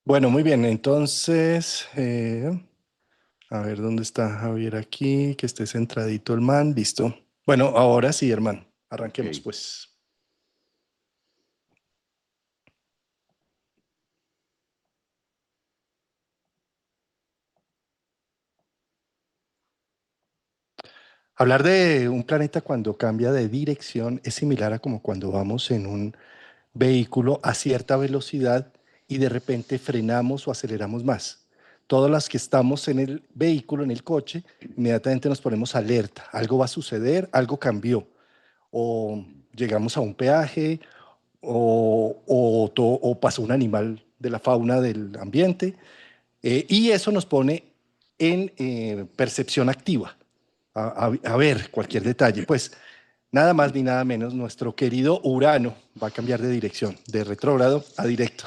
Bueno, muy bien. Entonces, a ver dónde está Javier aquí, que esté centradito el man. Listo. Bueno, ahora sí, hermano. Arranquemos, Ok. pues. Hablar de un planeta cuando cambia de dirección es similar a como cuando vamos en un vehículo a cierta velocidad y de repente frenamos o aceleramos más. Todas las que estamos en el vehículo, en el coche, inmediatamente nos ponemos alerta. Algo va a suceder, algo cambió. O llegamos a un peaje, o pasó un animal de la fauna del ambiente, y eso nos pone en percepción activa, a ver cualquier detalle. Pues nada más ni nada menos, nuestro querido Urano va a cambiar de dirección, de retrógrado a directo,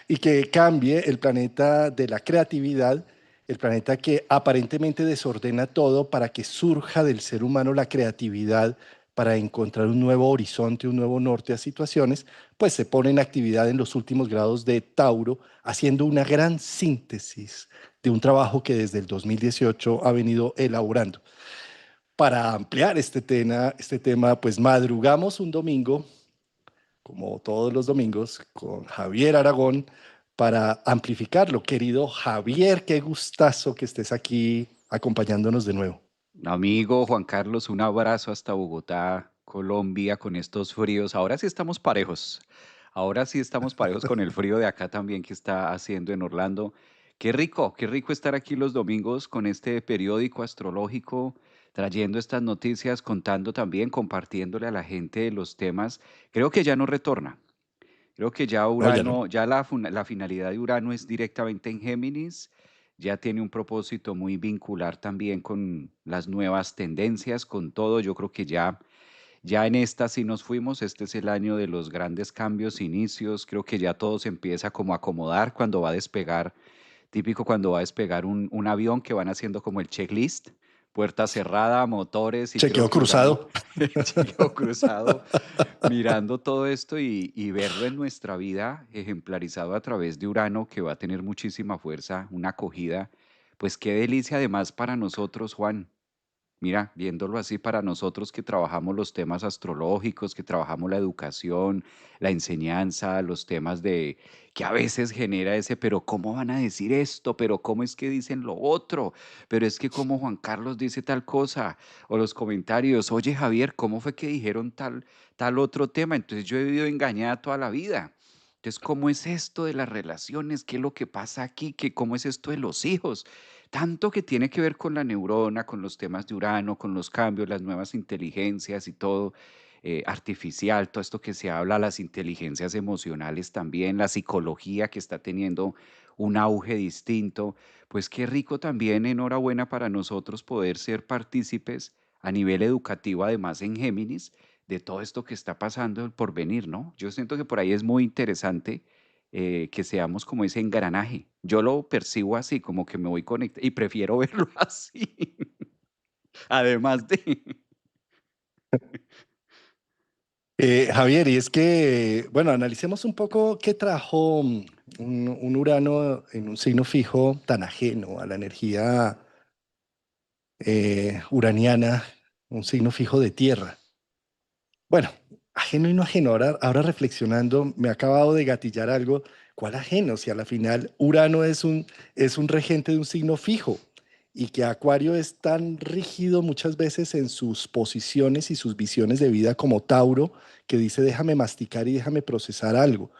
y que cambie el planeta de la creatividad, el planeta que aparentemente desordena todo para que surja del ser humano la creatividad para encontrar un nuevo horizonte, un nuevo norte a situaciones, pues se pone en actividad en los últimos grados de Tauro, haciendo una gran síntesis de un trabajo que desde el 2018 ha venido elaborando. Para ampliar este tema, pues madrugamos un domingo, como todos los domingos, con Javier Aragón para amplificarlo. Querido Javier, qué gustazo que estés aquí acompañándonos de nuevo. Amigo Juan Carlos, un abrazo hasta Bogotá, Colombia, con estos fríos. Ahora sí estamos parejos. Ahora sí estamos parejos con el frío de acá también que está haciendo en Orlando. Qué rico estar aquí los domingos con este periódico astrológico, trayendo estas noticias, contando también, compartiéndole a la gente los temas. Creo que ya no retorna. Creo que ya No, ya no. Urano, la finalidad de Urano es directamente en Géminis, ya tiene un propósito muy vincular también con las nuevas tendencias, con todo. Yo creo que ya en esta sí nos fuimos, este es el año de los grandes cambios, inicios, creo que ya todo se empieza como a acomodar cuando va a despegar, típico cuando va a despegar un avión que van haciendo como el checklist, puerta cerrada, motores, y creo Chequeo que Urano, cruzado. el chequeo cruzado, mirando todo esto y verlo en nuestra vida ejemplarizado a través de Urano, que va a tener muchísima fuerza, una acogida, pues qué delicia además para nosotros, Juan. Mira, viéndolo así para nosotros que trabajamos los temas astrológicos, que trabajamos la educación, la enseñanza, los temas de que a veces genera ese, pero ¿cómo van a decir esto? Pero ¿cómo es que dicen lo otro? Pero es que como Juan Carlos dice tal cosa, o los comentarios, oye Javier, ¿cómo fue que dijeron tal otro tema? Entonces yo he vivido engañada toda la vida. Entonces, ¿cómo es esto de las relaciones? ¿Qué es lo que pasa aquí? ¿Cómo es esto de los hijos? Tanto que tiene que ver con la neurona, con los temas de Urano, con los cambios, las nuevas inteligencias y todo artificial, todo esto que se habla, las inteligencias emocionales también, la psicología que está teniendo un auge distinto. Pues qué rico también, enhorabuena para nosotros poder ser partícipes a nivel educativo, además en Géminis, de todo esto que está pasando por venir, ¿no? Yo siento que por ahí es muy interesante que seamos como ese engranaje. Yo lo percibo así, como que me voy conectando y prefiero verlo así, además de... Javier, y es que, bueno, analicemos un poco qué trajo un Urano en un signo fijo tan ajeno a la energía uraniana, un signo fijo de tierra. Bueno, ajeno y no ajeno. Ahora reflexionando, me ha acabado de gatillar algo. ¿Cuál ajeno? Si a la final Urano es un regente de un signo fijo y que Acuario es tan rígido muchas veces en sus posiciones y sus visiones de vida como Tauro, que dice déjame masticar y déjame procesar algo.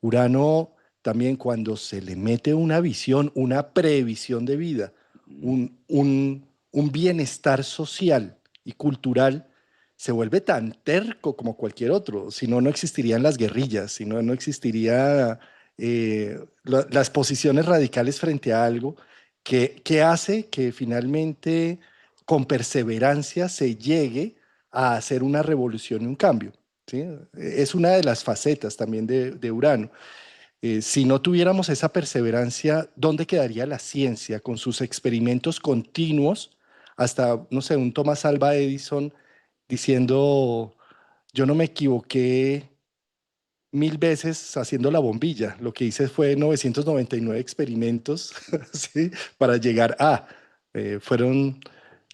Urano también cuando se le mete una visión, una previsión de vida, Mm, un bienestar social y cultural, se vuelve tan terco como cualquier otro. Si no, no existirían las guerrillas, si no, no existiría las posiciones radicales frente a algo que hace que finalmente con perseverancia se llegue a hacer una revolución y un cambio. ¿Sí? Es una de las facetas también de Urano. Si no tuviéramos esa perseverancia, ¿dónde quedaría la ciencia con sus experimentos continuos hasta, no sé, un Thomas Alva Edison diciendo, yo no me equivoqué 1000 veces haciendo la bombilla. Lo que hice fue 999 experimentos, ¿sí? Para llegar a. Fueron,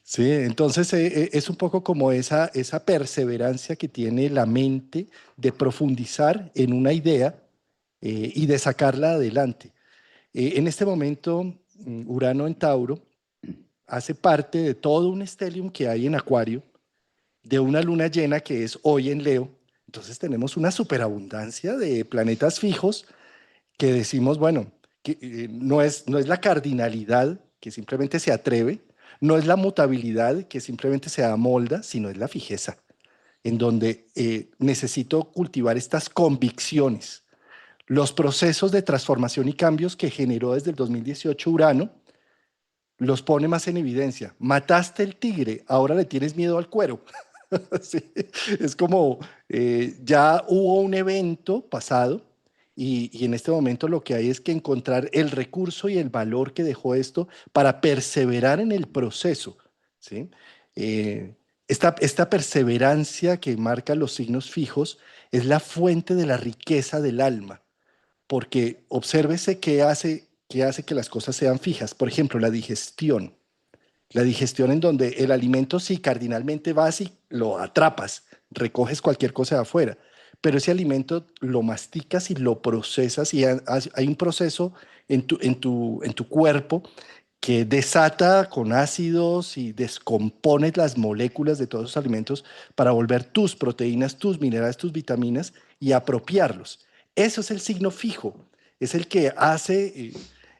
sí, entonces es un poco como esa perseverancia que tiene la mente de profundizar en una idea y de sacarla adelante. En este momento, Urano en Tauro hace parte de todo un stellium que hay en Acuario, de una luna llena que es hoy en Leo. Entonces tenemos una superabundancia de planetas fijos que decimos, bueno, que no es la cardinalidad que simplemente se atreve, no es la mutabilidad que simplemente se amolda, sino es la fijeza, en donde necesito cultivar estas convicciones. Los procesos de transformación y cambios que generó desde el 2018 Urano los pone más en evidencia. Mataste el tigre, ahora le tienes miedo al cuero. Sí, es como ya hubo un evento pasado y en este momento lo que hay es que encontrar el recurso y el valor que dejó esto para perseverar en el proceso. ¿Sí? Eh, esta perseverancia que marca los signos fijos es la fuente de la riqueza del alma, porque obsérvese qué hace que las cosas sean fijas. Por ejemplo, la digestión. La digestión en donde el alimento sí cardinalmente vas y lo atrapas, recoges cualquier cosa de afuera, pero ese alimento lo masticas y lo procesas y hay un proceso en tu cuerpo que desata con ácidos y descompone las moléculas de todos los alimentos para volver tus proteínas, tus minerales, tus vitaminas y apropiarlos. Eso es el signo fijo, es el que hace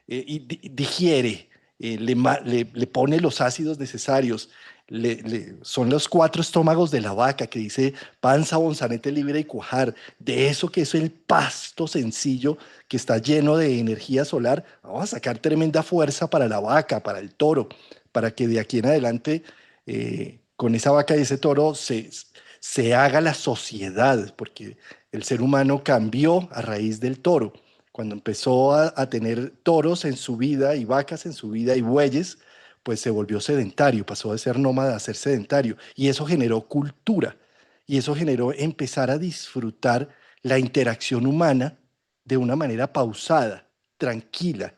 y digiere, le pone los ácidos necesarios. Son los 4 estómagos de la vaca que dice panza, bonzanete, libre y cuajar. De eso que es el pasto sencillo que está lleno de energía solar, vamos a sacar tremenda fuerza para la vaca, para el toro, para que de aquí en adelante con esa vaca y ese toro se haga la sociedad, porque el ser humano cambió a raíz del toro. Cuando empezó a tener toros en su vida y vacas en su vida y bueyes, pues se volvió sedentario, pasó de ser nómada a ser sedentario. Y eso generó cultura. Y eso generó empezar a disfrutar la interacción humana de una manera pausada, tranquila,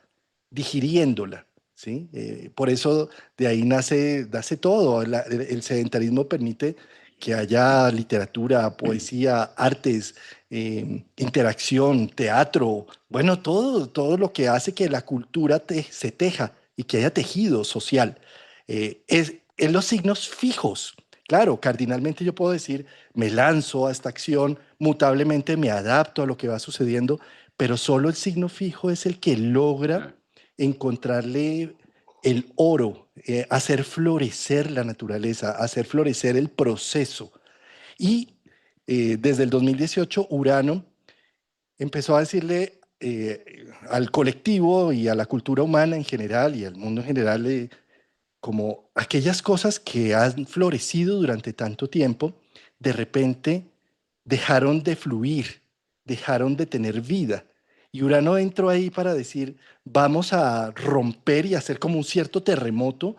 digiriéndola. ¿Sí? Por eso de ahí nace todo. El sedentarismo permite que haya literatura, poesía, artes, interacción, teatro, bueno, todo lo que hace que la cultura se teja y que haya tejido social. Es los signos fijos. Claro, cardinalmente yo puedo decir, me lanzo a esta acción, mutablemente me adapto a lo que va sucediendo, pero solo el signo fijo es el que logra Ah, encontrarle el oro, hacer florecer la naturaleza, hacer florecer el proceso. Y desde el 2018, Urano empezó a decirle al colectivo y a la cultura humana en general y al mundo en general, como aquellas cosas que han florecido durante tanto tiempo, de repente dejaron de fluir, dejaron de tener vida. Y Urano entró ahí para decir, vamos a romper y hacer como un cierto terremoto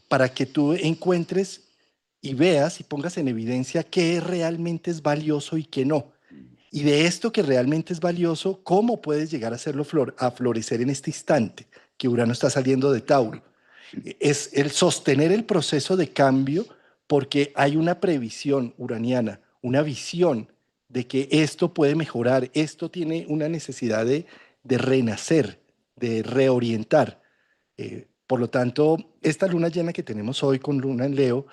para que tú encuentres y veas y pongas en evidencia qué realmente es valioso y qué no. mm, Y de esto que realmente es valioso, ¿cómo puedes llegar a hacerlo a florecer en este instante que Urano está saliendo de Tauro? Es el sostener el proceso de cambio porque hay una previsión uraniana, una visión de que esto puede mejorar, esto tiene una necesidad de renacer, de reorientar. Por lo tanto, esta luna llena que tenemos hoy con luna en Leo,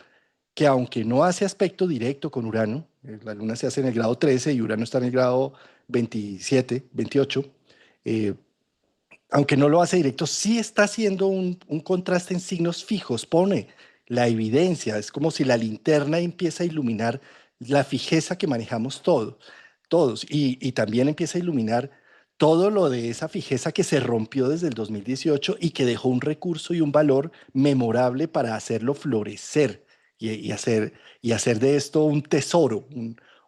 que aunque no hace aspecto directo con Urano, la luna se hace en el grado 13 y Urano está en el grado 27, 28, eh, aunque no lo hace directo, sí está haciendo un contraste en signos fijos, pone la evidencia, es como si la linterna empieza a iluminar la fijeza que manejamos todos, y también empieza a iluminar todo lo de esa fijeza que se rompió desde el 2018 y que dejó un recurso y un valor memorable para hacerlo florecer y hacer de esto un tesoro,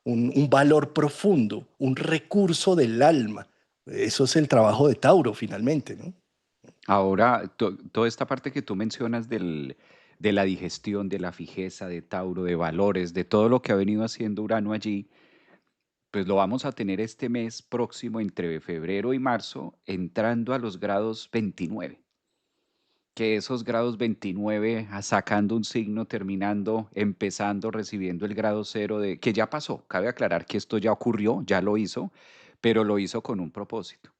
un valor profundo, un recurso del alma. Eso es el trabajo de Tauro, finalmente, ¿no? ahora, toda esta parte que tú mencionas de la digestión, de la fijeza, de Tauro, de valores, de todo lo que ha venido haciendo Urano allí, pues lo vamos a tener este mes próximo entre febrero y marzo, entrando a los grados 29, que esos grados 29, sacando un signo, terminando, empezando, recibiendo el grado cero de, que ya pasó. Cabe aclarar que esto ya ocurrió, ya lo hizo, pero lo hizo con un propósito,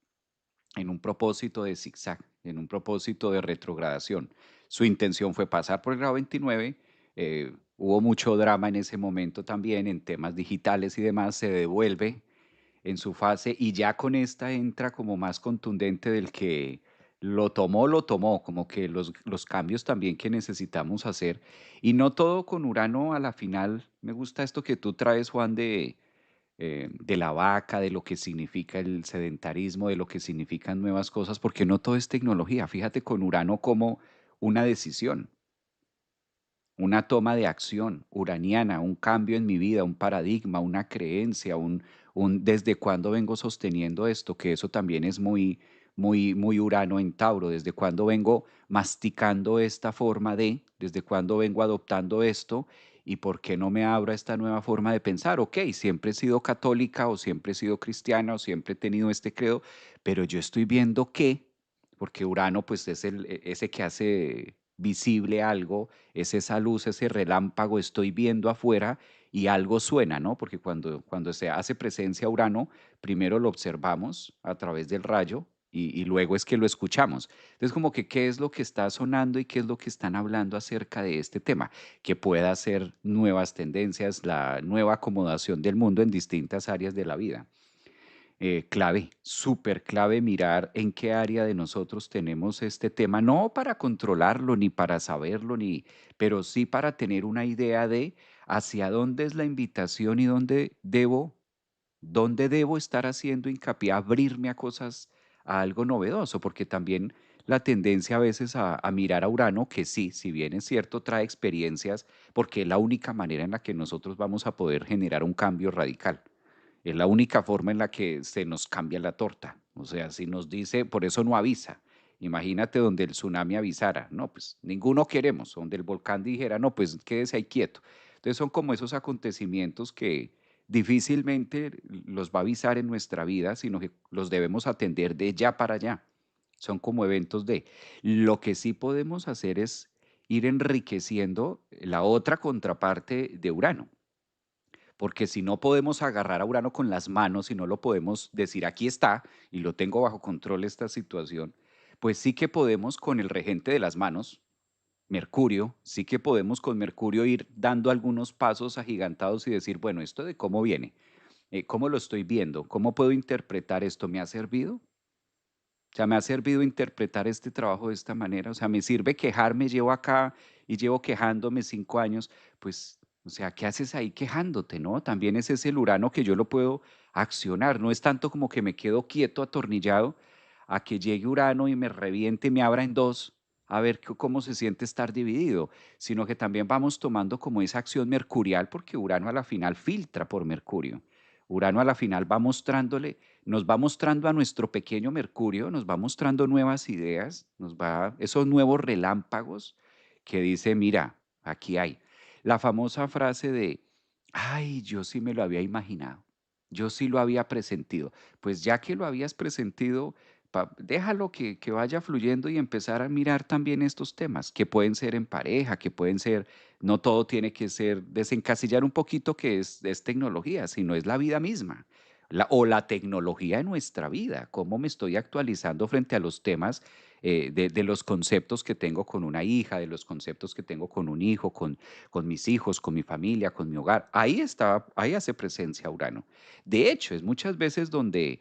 en un propósito de zigzag, en un propósito de retrogradación. Su intención fue pasar por el grado 29, hubo mucho drama en ese momento también en temas digitales y demás, se devuelve en su fase y ya con esta entra como más contundente del que lo tomó, como que los cambios también que necesitamos hacer. Y no todo con Urano a la final, me gusta esto que tú traes, Juan, de la vaca, de lo que significa el sedentarismo, de lo que significan nuevas cosas, porque no todo es tecnología. Fíjate con Urano como una decisión, una toma de acción uraniana, un cambio en mi vida, un paradigma, una creencia, un desde cuándo vengo sosteniendo esto, que eso también es muy Urano en Tauro, desde cuándo vengo masticando esta forma de, desde cuándo vengo adoptando esto y por qué no me abro a esta nueva forma de pensar. Ok, siempre he sido católica o siempre he sido cristiana o siempre he tenido este credo, pero yo estoy viendo que, porque Urano pues es ese que hace visible algo, es esa luz, ese relámpago, estoy viendo afuera y algo suena, ¿no? Porque cuando se hace presencia Urano, primero lo observamos a través del rayo y luego es que lo escuchamos. Entonces, como que qué es lo que está sonando y qué es lo que están hablando acerca de este tema, que pueda ser nuevas tendencias, la nueva acomodación del mundo en distintas áreas de la vida. Clave, súper clave mirar en qué área de nosotros tenemos este tema, no para controlarlo ni para saberlo, pero sí para tener una idea de hacia dónde es la invitación y dónde debo estar haciendo hincapié, abrirme a cosas, a algo novedoso, porque también la tendencia a veces a mirar a Urano, que sí, si bien es cierto, trae experiencias, porque es la única manera en la que nosotros vamos a poder generar un cambio radical. Es la única forma en la que se nos cambia la torta. O sea, si nos dice, por eso no avisa. Imagínate donde el tsunami avisara. No, pues ninguno queremos. Donde el volcán dijera, no, pues quédese ahí quieto. Entonces son como esos acontecimientos que difícilmente los va a avisar en nuestra vida, sino que los debemos atender de ya para allá. Son como eventos de. Lo que sí podemos hacer es ir enriqueciendo la otra contraparte de Urano, porque si no podemos agarrar a Urano con las manos, si no lo podemos decir aquí está y lo tengo bajo control esta situación, pues sí que podemos con el regente de las manos, Mercurio, sí que podemos con Mercurio ir dando algunos pasos agigantados y decir, bueno, ¿esto de cómo viene? ¿Cómo lo estoy viendo? ¿Cómo puedo interpretar esto? ¿Me ha servido? O sea, me ha servido interpretar este trabajo de esta manera. O sea, me sirve quejarme, llevo acá y llevo quejándome 5 años. Pues, o sea, ¿qué haces ahí quejándote, no? También ese es el Urano que yo lo puedo accionar. No es tanto como que me quedo quieto, atornillado, a que llegue Urano y me reviente y me abra en dos, a ver cómo se siente estar dividido, sino que también vamos tomando como esa acción mercurial, porque Urano a la final filtra por Mercurio. Urano a la final va mostrándole, nos va mostrando a nuestro pequeño Mercurio, nos va mostrando nuevas ideas, esos nuevos relámpagos que dice, mira, aquí hay. La famosa frase de, ay, yo sí me lo había imaginado, yo sí lo había presentido. Pues ya que lo habías presentido, déjalo que vaya fluyendo y empezar a mirar también estos temas, que pueden ser en pareja, que pueden ser, no todo tiene que ser desencasillar un poquito que es tecnología, sino es la vida misma. O la tecnología de nuestra vida, cómo me estoy actualizando frente a los temas de los conceptos que tengo con una hija, de los conceptos que tengo con un hijo, con mis hijos, con mi familia, con mi hogar. Ahí está, ahí hace presencia Urano. De hecho, es muchas veces donde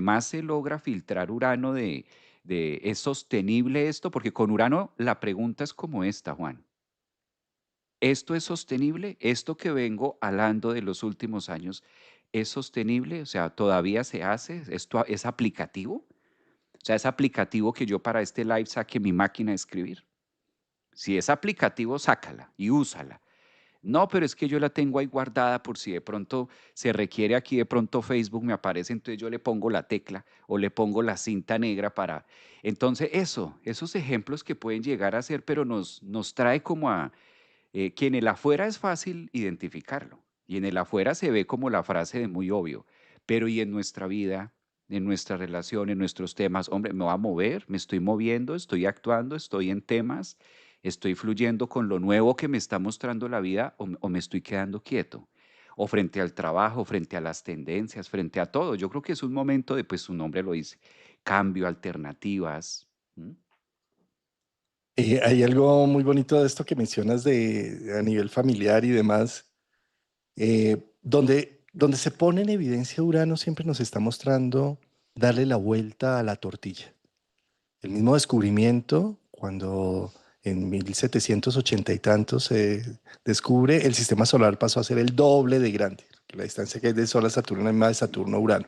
más se logra filtrar Urano de ¿es sostenible esto? Porque con Urano la pregunta es como esta, Juan. ¿Esto es sostenible? ¿Esto que vengo hablando de los últimos años es sostenible? O sea, ¿todavía se hace? ¿Esto es aplicativo? O sea, ¿es aplicativo que yo para este live saque mi máquina de escribir? Si es aplicativo, sácala y úsala. No, pero es que yo la tengo ahí guardada por si de pronto se requiere aquí, de pronto Facebook me aparece, entonces yo le pongo la tecla o le pongo la cinta negra para. Entonces, esos ejemplos que pueden llegar a ser, pero nos trae como a que en el afuera es fácil identificarlo Y en el afuera se ve como la frase de muy obvio, pero y en nuestra vida, en nuestra relación, en nuestros temas, hombre, me voy a mover, me estoy moviendo, estoy actuando, estoy en temas, estoy fluyendo con lo nuevo que me está mostrando la vida o me estoy quedando quieto. O frente al trabajo, frente a las tendencias, frente a todo. Yo creo que es un momento de, pues su nombre lo dice, cambio, alternativas. ¿M? Hay algo muy bonito de esto que mencionas a nivel familiar y demás, donde se pone en evidencia Urano siempre nos está mostrando darle la vuelta a la tortilla. El mismo descubrimiento, cuando en 1780 y tantos se descubre, el sistema solar pasó a ser el doble de grande. La distancia que hay del Sol a Saturno es más de Saturno a Urano.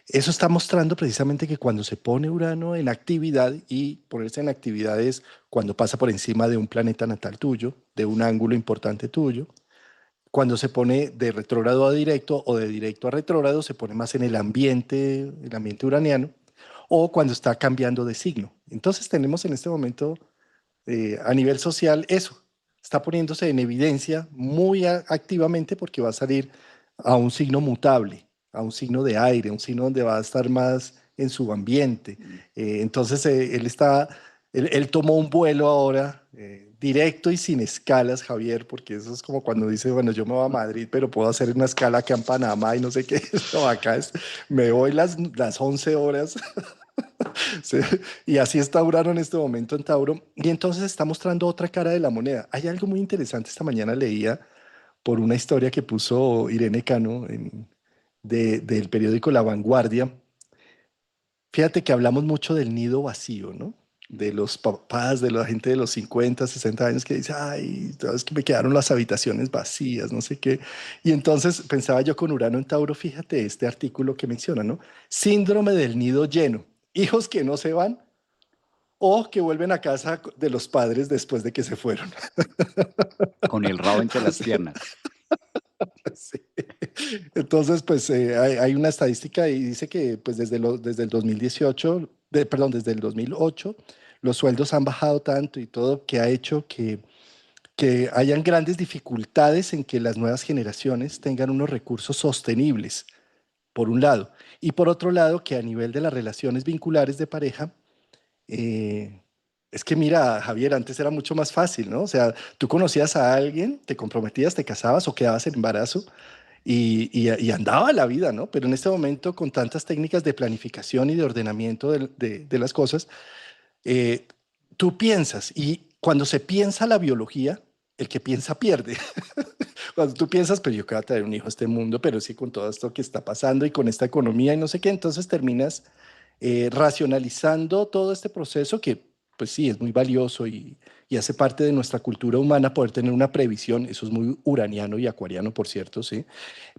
Eso está mostrando precisamente que cuando se pone Urano en actividad, y ponerse en actividad es cuando pasa por encima de un planeta natal tuyo, de un ángulo importante tuyo, cuando se pone de retrógrado a directo o de directo a retrógrado, se pone más en el ambiente uraniano, o cuando está cambiando de signo. Entonces tenemos en este momento a nivel social eso, está poniéndose en evidencia muy activamente porque va a salir a un signo mutable, a un signo de aire, un signo donde va a estar más en su ambiente. Entonces él tomó un vuelo ahora directo y sin escalas, Javier, porque eso es como cuando dice, bueno, yo me voy a Madrid, pero puedo hacer una escala acá en Panamá y no sé qué. No, acá me voy las 11 horas. Sí, y así está Urano en este momento en Tauro. Y entonces está mostrando otra cara de la moneda. Hay algo muy interesante. Esta mañana leía por una historia que puso Irene Cano del periódico La Vanguardia. Fíjate que hablamos mucho del nido vacío, ¿no? De los papás, de la gente de los 50, 60 años que dice, ay, es que me quedaron las habitaciones vacías, no sé qué. Y entonces pensaba yo con Urano en Tauro, fíjate este artículo que menciona, ¿no? Síndrome del nido lleno. Hijos que no se van o que vuelven a casa de los padres después de que se fueron. Con el rabo entre las piernas. Sí. Entonces, pues hay una estadística y dice que pues desde el 2018, perdón, desde el 2008, los sueldos han bajado tanto y todo que ha hecho que hayan grandes dificultades en que las nuevas generaciones tengan unos recursos sostenibles, por un lado. Y por otro lado, que a nivel de las relaciones vinculares de pareja, Eh, es que mira, Javier, antes era mucho más fácil, ¿no? O sea, tú conocías a alguien, te comprometías, te casabas o quedabas en embarazo y andaba la vida, ¿no? Pero en este momento, con tantas técnicas de planificación y de ordenamiento de las cosas, eh, tú piensas y cuando se piensa la biología, el que piensa pierde. Cuando tú piensas, pero yo que voy a traer un hijo a este mundo, pero sí con todo esto que está pasando y con esta economía y no sé qué, entonces terminas racionalizando todo este proceso que, pues sí, es muy valioso y hace parte de nuestra cultura humana poder tener una previsión, eso es muy uraniano y acuariano, por cierto, sí,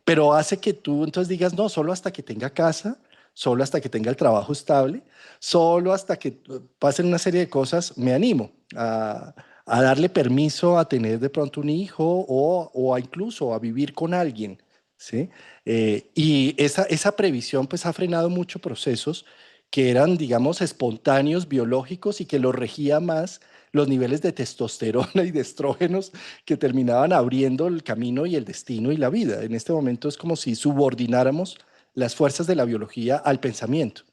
pero hace que tú entonces digas, no, solo hasta que tenga casa, solo hasta que tenga el trabajo estable, solo hasta que pasen una serie de cosas, me animo a darle permiso a tener de pronto un hijo o a incluso a vivir con alguien, ¿sí? Y esa previsión pues ha frenado muchos procesos que eran, digamos, espontáneos, biológicos y que los regía más los niveles de testosterona y de estrógenos que terminaban abriendo el camino y el destino y la vida. En este momento es como si subordináramos las fuerzas de la biología al pensamiento.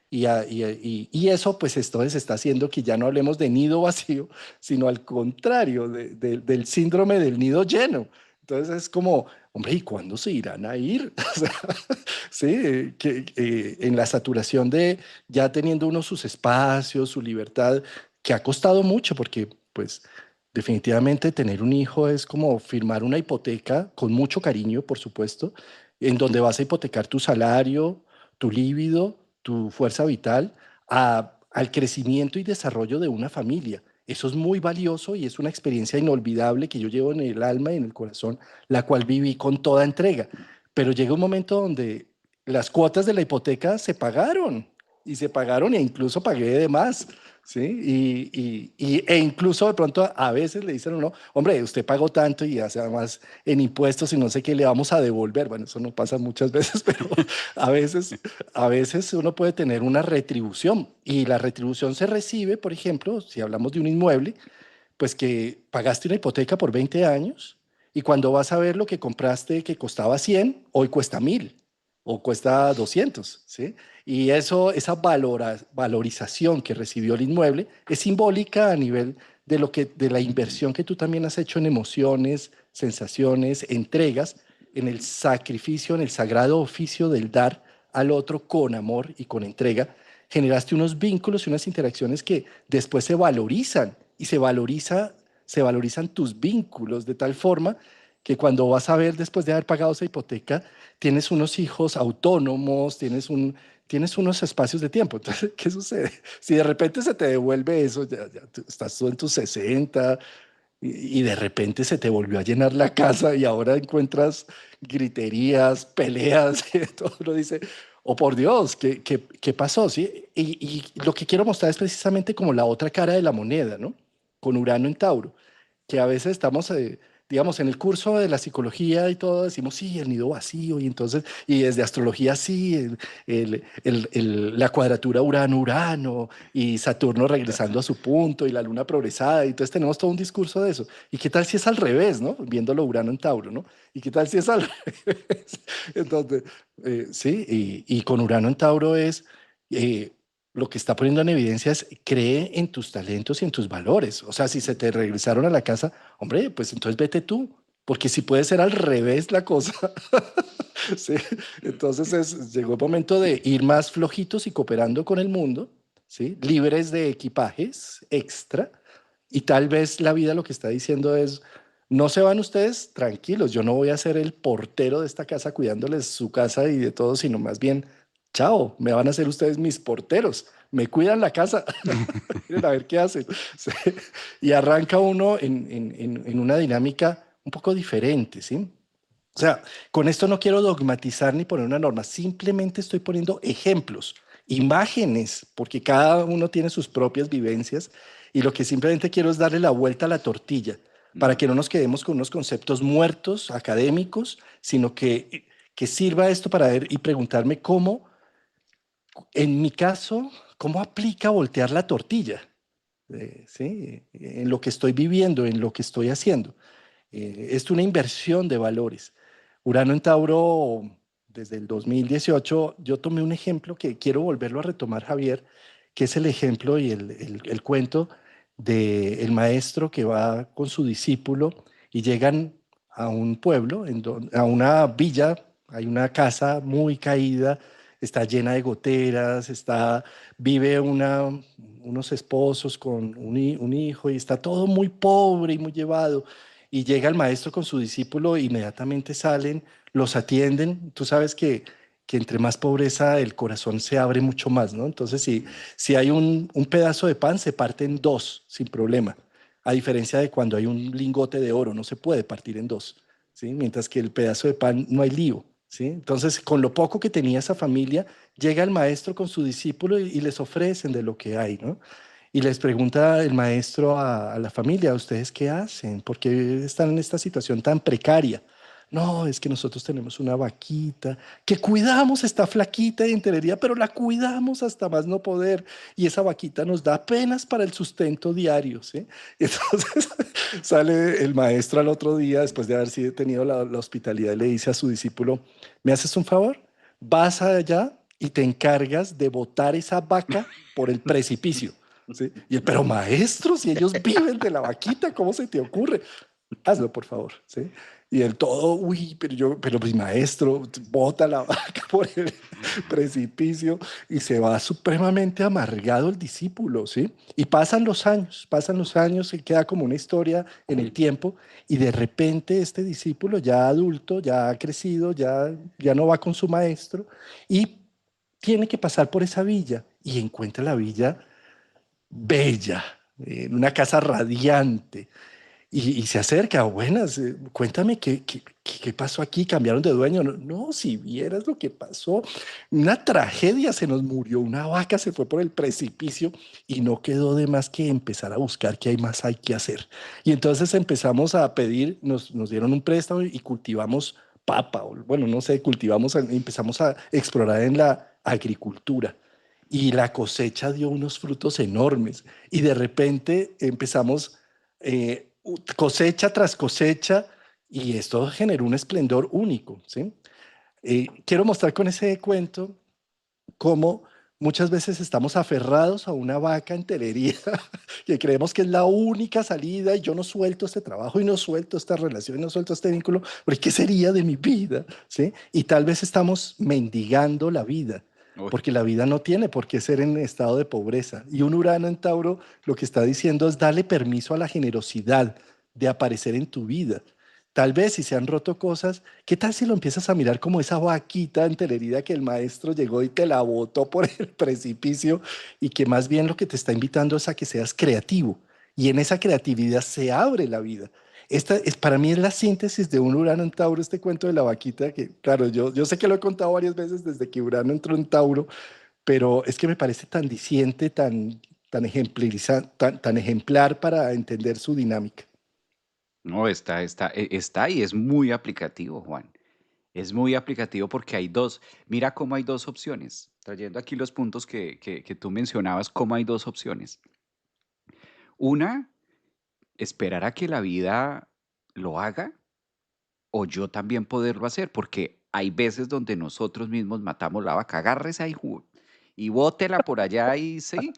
Y eso, pues, entonces está haciendo que ya no hablemos de nido vacío, sino al contrario, del síndrome del nido lleno. Entonces es como, hombre, ¿y cuándo se irán a ir? O sea, sí, en la saturación de ya teniendo uno sus espacios, su libertad, que ha costado mucho, porque, pues, definitivamente tener un hijo es como firmar una hipoteca con mucho cariño, por supuesto, en donde vas a hipotecar tu salario, tu líbido, tu fuerza vital al crecimiento y desarrollo de una familia. Eso es muy valioso y es una experiencia inolvidable que yo llevo en el alma y en el corazón, la cual viví con toda entrega. Pero llega un momento donde las cuotas de la hipoteca se pagaron y se pagaron e incluso pagué de más. ¿Sí? E incluso de pronto a veces le dicen, no, hombre, usted pagó tanto y hace además en impuestos y no sé qué le vamos a devolver. Bueno, eso no pasa muchas veces, pero a veces, a veces uno puede tener una retribución y la retribución se recibe, por ejemplo, si hablamos de un inmueble, pues que pagaste una hipoteca por 20 años Y cuando vas a ver lo que compraste que costaba 100, hoy cuesta 1000 o cuesta 200, ¿sí? Y eso, esa valorización que recibió el inmueble es simbólica a nivel de la inversión que tú también has hecho en emociones, sensaciones, entregas, en el sacrificio, en el sagrado oficio del dar al otro con amor y con entrega. Generaste unos vínculos y unas interacciones que después se valorizan y se valorizan tus vínculos de tal forma que cuando vas a ver después de haber pagado esa hipoteca, tienes unos hijos autónomos, tienes unos espacios de tiempo. Entonces, ¿qué sucede? Si de repente se te devuelve eso, ya estás tú en tus 60 y de repente se te volvió a llenar la casa y ahora encuentras griterías, peleas, y todo uno dice, oh por Dios, ¿qué pasó? ¿Sí? Y lo que quiero mostrar es precisamente como la otra cara de la moneda, ¿no? Con Urano en Tauro, que a veces estamos, digamos, en el curso de la psicología y todo, decimos, sí, el nido vacío, y entonces, y desde astrología, sí, la cuadratura Urano-Urano, y Saturno regresando a su punto, y la luna progresada, y entonces tenemos todo un discurso de eso. ¿Y qué tal si es al revés, no? Viéndolo Urano en Tauro, ¿no? ¿Y qué tal si es al revés? Entonces, sí, y con Urano en Tauro es... eh, lo que está poniendo en evidencia es cree en tus talentos y en tus valores. O sea, si se te regresaron a la casa, hombre, pues entonces vete tú, porque si puede ser al revés la cosa. Sí. Entonces llegó el momento de ir más flojitos y cooperando con el mundo, ¿sí? Libres de equipajes extra. Y tal vez la vida lo que está diciendo es, no se van ustedes tranquilos, yo no voy a ser el portero de esta casa cuidándoles su casa y de todo, sino más bien, chao, me van a ser ustedes mis porteros, me cuidan la casa, miren a ver qué hacen. Sí. Y arranca uno en una dinámica un poco diferente, ¿sí? O sea, con esto no quiero dogmatizar ni poner una norma, simplemente estoy poniendo ejemplos, imágenes, porque cada uno tiene sus propias vivencias y lo que simplemente quiero es darle la vuelta a la tortilla para Mm, que no nos quedemos con unos conceptos muertos, académicos, sino que sirva esto para ver y preguntarme cómo, en mi caso, cómo aplica voltear la tortilla, ¿sí? En lo que estoy viviendo, en lo que estoy haciendo. Es una inversión de valores. Urano en Tauro, desde el 2018, yo tomé un ejemplo que quiero volverlo a retomar, Javier, que es el ejemplo y el cuento del maestro que va con su discípulo y llegan a un pueblo, a una villa, hay una casa muy caída, está llena de goteras, vive unos esposos con un hijo y está todo muy pobre y muy llevado. Y llega el maestro con su discípulo, inmediatamente salen, los atienden. Tú sabes que entre más pobreza el corazón se abre mucho más, ¿no? Entonces, mm, si hay un pedazo de pan, se parte en dos sin problema. A diferencia de cuando hay un lingote de oro, no se puede partir en dos, ¿sí? Mientras que el pedazo de pan no hay lío, ¿sí? Entonces, con lo poco que tenía esa familia, llega el maestro con su discípulo y les ofrecen de lo que hay, ¿no? Y les pregunta el maestro a la familia, ¿ustedes qué hacen? ¿Por qué están en esta situación tan precaria? No, es que nosotros tenemos una vaquita que cuidamos, está flaquita y enterería, pero la cuidamos hasta más no poder. Y esa vaquita nos da apenas para el sustento diario, ¿sí? Entonces sale el maestro al otro día, después de haber sido tenido la hospitalidad, y le dice a su discípulo, ¿me haces un favor? Vas allá y te encargas de botar esa vaca por el precipicio. ¿Sí? Y él, pero maestro, si ellos viven de la vaquita, ¿cómo se te ocurre? Hazlo, por favor, ¿sí? Y el todo, uy, pero mi maestro, bota la vaca por el precipicio y se va supremamente amargado el discípulo, ¿sí? Y pasan los años, se queda como una historia en el tiempo y de repente este discípulo ya adulto, ya ha crecido, ya no va con su maestro y tiene que pasar por esa villa y encuentra la villa bella, en una casa radiante. Y se acerca, buenas, cuéntame qué pasó aquí, cambiaron de dueño. No, no, si vieras lo que pasó, una tragedia, se nos murió una vaca, se fue por el precipicio y no quedó de más que empezar a buscar qué hay más hay que hacer. Y entonces empezamos a pedir, nos dieron un préstamo y cultivamos papa, o bueno, no sé, empezamos a explorar en la agricultura. Y la cosecha dio unos frutos enormes. Y de repente empezamos cosecha tras cosecha y esto generó un esplendor único, ¿sí? Quiero mostrar con ese cuento cómo muchas veces estamos aferrados a una vaca en telería que creemos que es la única salida y yo no suelto este trabajo y no suelto esta relación y no suelto este vínculo, porque ¿qué sería de mi vida? ¿Sí? Y tal vez estamos mendigando la vida, Uy, porque la vida no tiene por qué ser en estado de pobreza. Y un Urano en Tauro lo que está diciendo es darle permiso a la generosidad de aparecer en tu vida. Tal vez si se han roto cosas, ¿qué tal si lo empiezas a mirar como esa vaquita entererida que el maestro llegó y te la botó por el precipicio y que más bien lo que te está invitando es a que seas creativo y en esa creatividad se abre la vida? Esta es, para mí es la síntesis de un Urano en Tauro, este cuento de la vaquita, que claro, yo sé que lo he contado varias veces desde que Urano entró en Tauro, pero es que me parece tan diciente, tan ejemplar para entender su dinámica. no, está y es muy aplicativo, Juan. Es muy aplicativo porque hay dos, mira cómo hay dos opciones. Trayendo aquí los puntos que tú mencionabas, cómo hay dos opciones. Una, esperar a que la vida lo haga o yo también poderlo hacer, porque hay veces donde nosotros mismos matamos la vaca. Agárrese ahí y bótela por allá y sí,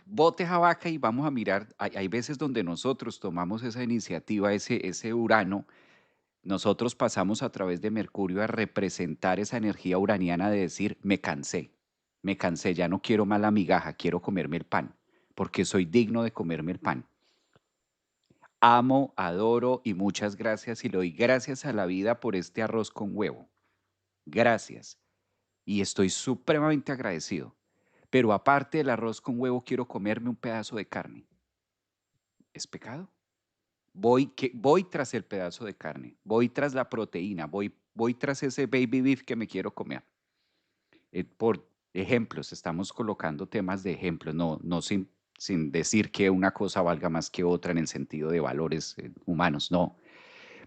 bote esa vaca y vamos a mirar. Hay veces donde nosotros tomamos esa iniciativa, ese Urano, nosotros pasamos a través de Mercurio a representar esa energía uraniana de decir, me cansé, ya no quiero más la migaja, quiero comerme el pan, porque soy digno de comerme el pan. Amo, adoro y muchas gracias y le doy gracias a la vida por este arroz con huevo. Gracias. Y estoy supremamente agradecido. Pero aparte del arroz con huevo, quiero comerme un pedazo de carne. ¿Es pecado? Voy tras el pedazo de carne, voy tras la proteína, voy tras ese baby beef que me quiero comer. Por ejemplos, estamos colocando temas de ejemplos, no sin decir que una cosa valga más que otra en el sentido de valores humanos, no.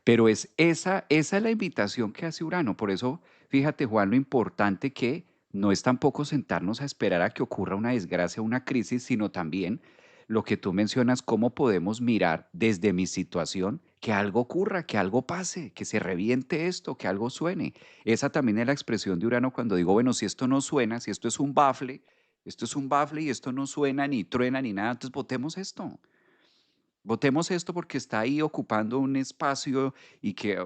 Pero esa es la invitación que hace Urano. Por eso, fíjate, Juan, lo importante que no es tampoco sentarnos a esperar a que ocurra una desgracia, una crisis, sino también lo que tú mencionas, cómo podemos mirar desde mi situación que algo ocurra, que algo pase, que se reviente esto, que algo suene. Esa también es la expresión de Urano cuando digo, bueno, si esto no suena, si esto es un bafle y esto no suena ni truena ni nada, entonces votemos esto. Votemos esto porque está ahí ocupando un espacio y que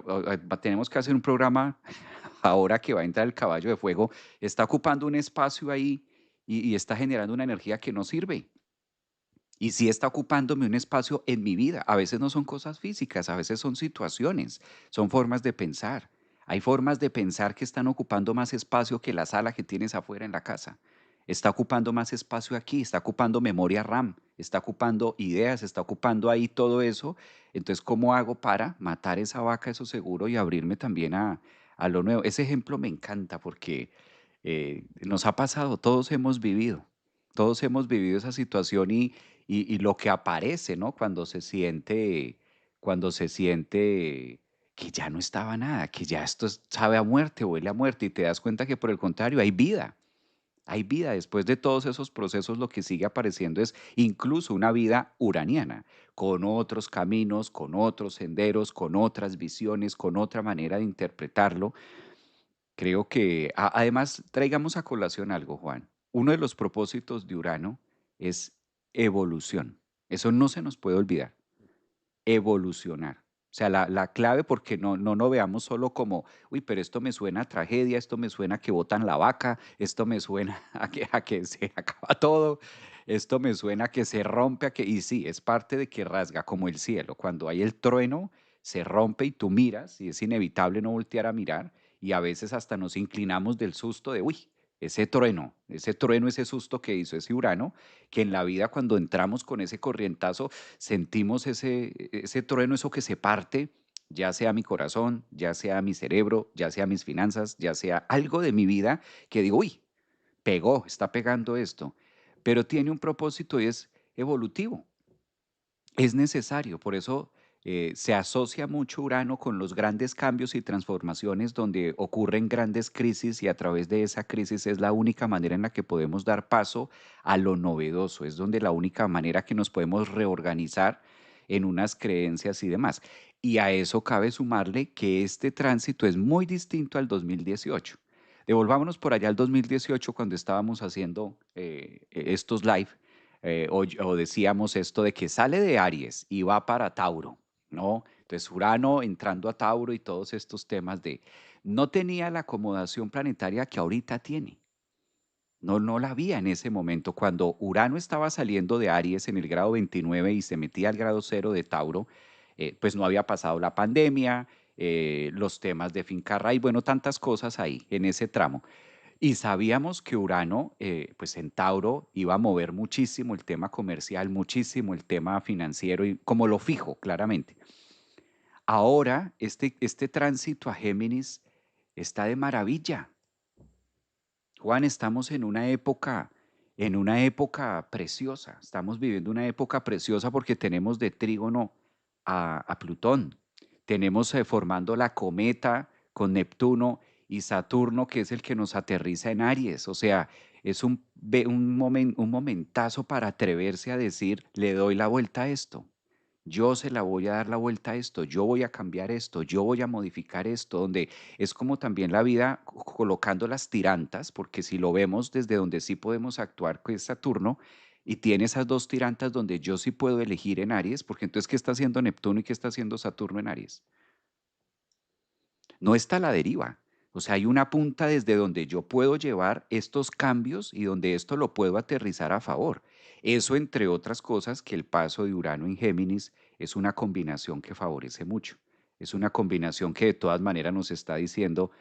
tenemos que hacer un programa ahora que va a entrar el caballo de fuego, está ocupando un espacio ahí y está generando una energía que no sirve. Y sí está ocupándome un espacio en mi vida. A veces no son cosas físicas, a veces son situaciones, son formas de pensar. Hay formas de pensar que están ocupando más espacio que la sala que tienes afuera en la casa. Está ocupando más espacio aquí, está ocupando memoria RAM, está ocupando ideas, está ocupando ahí todo eso. Entonces, ¿cómo hago para matar esa vaca, eso seguro, y abrirme también a lo nuevo? Ese ejemplo me encanta porque nos ha pasado, todos hemos vivido esa situación y lo que aparece, ¿no? Cuando se siente que ya no estaba nada, que ya esto sabe a muerte, huele a muerte, y te das cuenta que por el contrario hay vida. Después de todos esos procesos, lo que sigue apareciendo es incluso una vida uraniana, con otros caminos, con otros senderos, con otras visiones, con otra manera de interpretarlo. Creo que, además, traigamos a colación algo, Juan. Uno de los propósitos de Urano es evolución. Eso no se nos puede olvidar. Evolucionar. O sea, la clave, porque no veamos solo como, uy, pero esto me suena a tragedia, esto me suena a que botan la vaca, esto me suena a que se acaba todo, esto me suena a que se rompe, y sí, es parte de que rasga como el cielo. Cuando hay el trueno, se rompe y tú miras, y es inevitable no voltear a mirar, y a veces hasta nos inclinamos del susto de, uy, ese trueno, ese susto que hizo ese Urano, que en la vida cuando entramos con ese corrientazo, sentimos ese trueno, eso que se parte, ya sea mi corazón, ya sea mi cerebro, ya sea mis finanzas, ya sea algo de mi vida, que digo, uy, pegó, está pegando esto, pero tiene un propósito y es evolutivo, es necesario, por eso se asocia mucho Urano con los grandes cambios y transformaciones donde ocurren grandes crisis y a través de esa crisis es la única manera en la que podemos dar paso a lo novedoso, es donde la única manera que nos podemos reorganizar en unas creencias y demás. Y a eso cabe sumarle que este tránsito es muy distinto al 2018. Devolvámonos por allá al 2018 cuando estábamos haciendo estos live, o decíamos esto de que sale de Aries y va para Tauro, ¿no? Entonces Urano entrando a Tauro y todos estos temas de no tenía la acomodación planetaria que ahorita tiene. No, no la había en ese momento. Cuando Urano estaba saliendo de Aries en el grado 29 y se metía al grado cero de Tauro, pues no había pasado la pandemia, los temas de finca raíz, bueno, tantas cosas ahí en ese tramo. Y sabíamos que Urano, pues en Tauro, iba a mover muchísimo el tema comercial, muchísimo el tema financiero, y como lo fijo, claramente. Ahora, este tránsito a Géminis está de maravilla. Juan, estamos en una época preciosa. Estamos viviendo una época preciosa porque tenemos de trígono a Plutón. Tenemos formando la cometa con Neptuno y Saturno, que es el que nos aterriza en Aries. O sea, es un momentazo para atreverse a decir, le doy la vuelta a esto. Yo se la voy a dar la vuelta a esto, yo voy a cambiar esto, yo voy a modificar esto, donde es como también la vida colocando las tirantas, porque si lo vemos desde donde sí podemos actuar, que es Saturno, y tiene esas dos tirantas donde yo sí puedo elegir en Aries, porque entonces, ¿qué está haciendo Neptuno y qué está haciendo Saturno en Aries? No está a la deriva. O sea, hay una punta desde donde yo puedo llevar estos cambios y donde esto lo puedo aterrizar a favor. Eso, entre otras cosas, que el paso de Urano en Géminis es una combinación que favorece mucho. Es una combinación que de todas maneras nos está diciendo,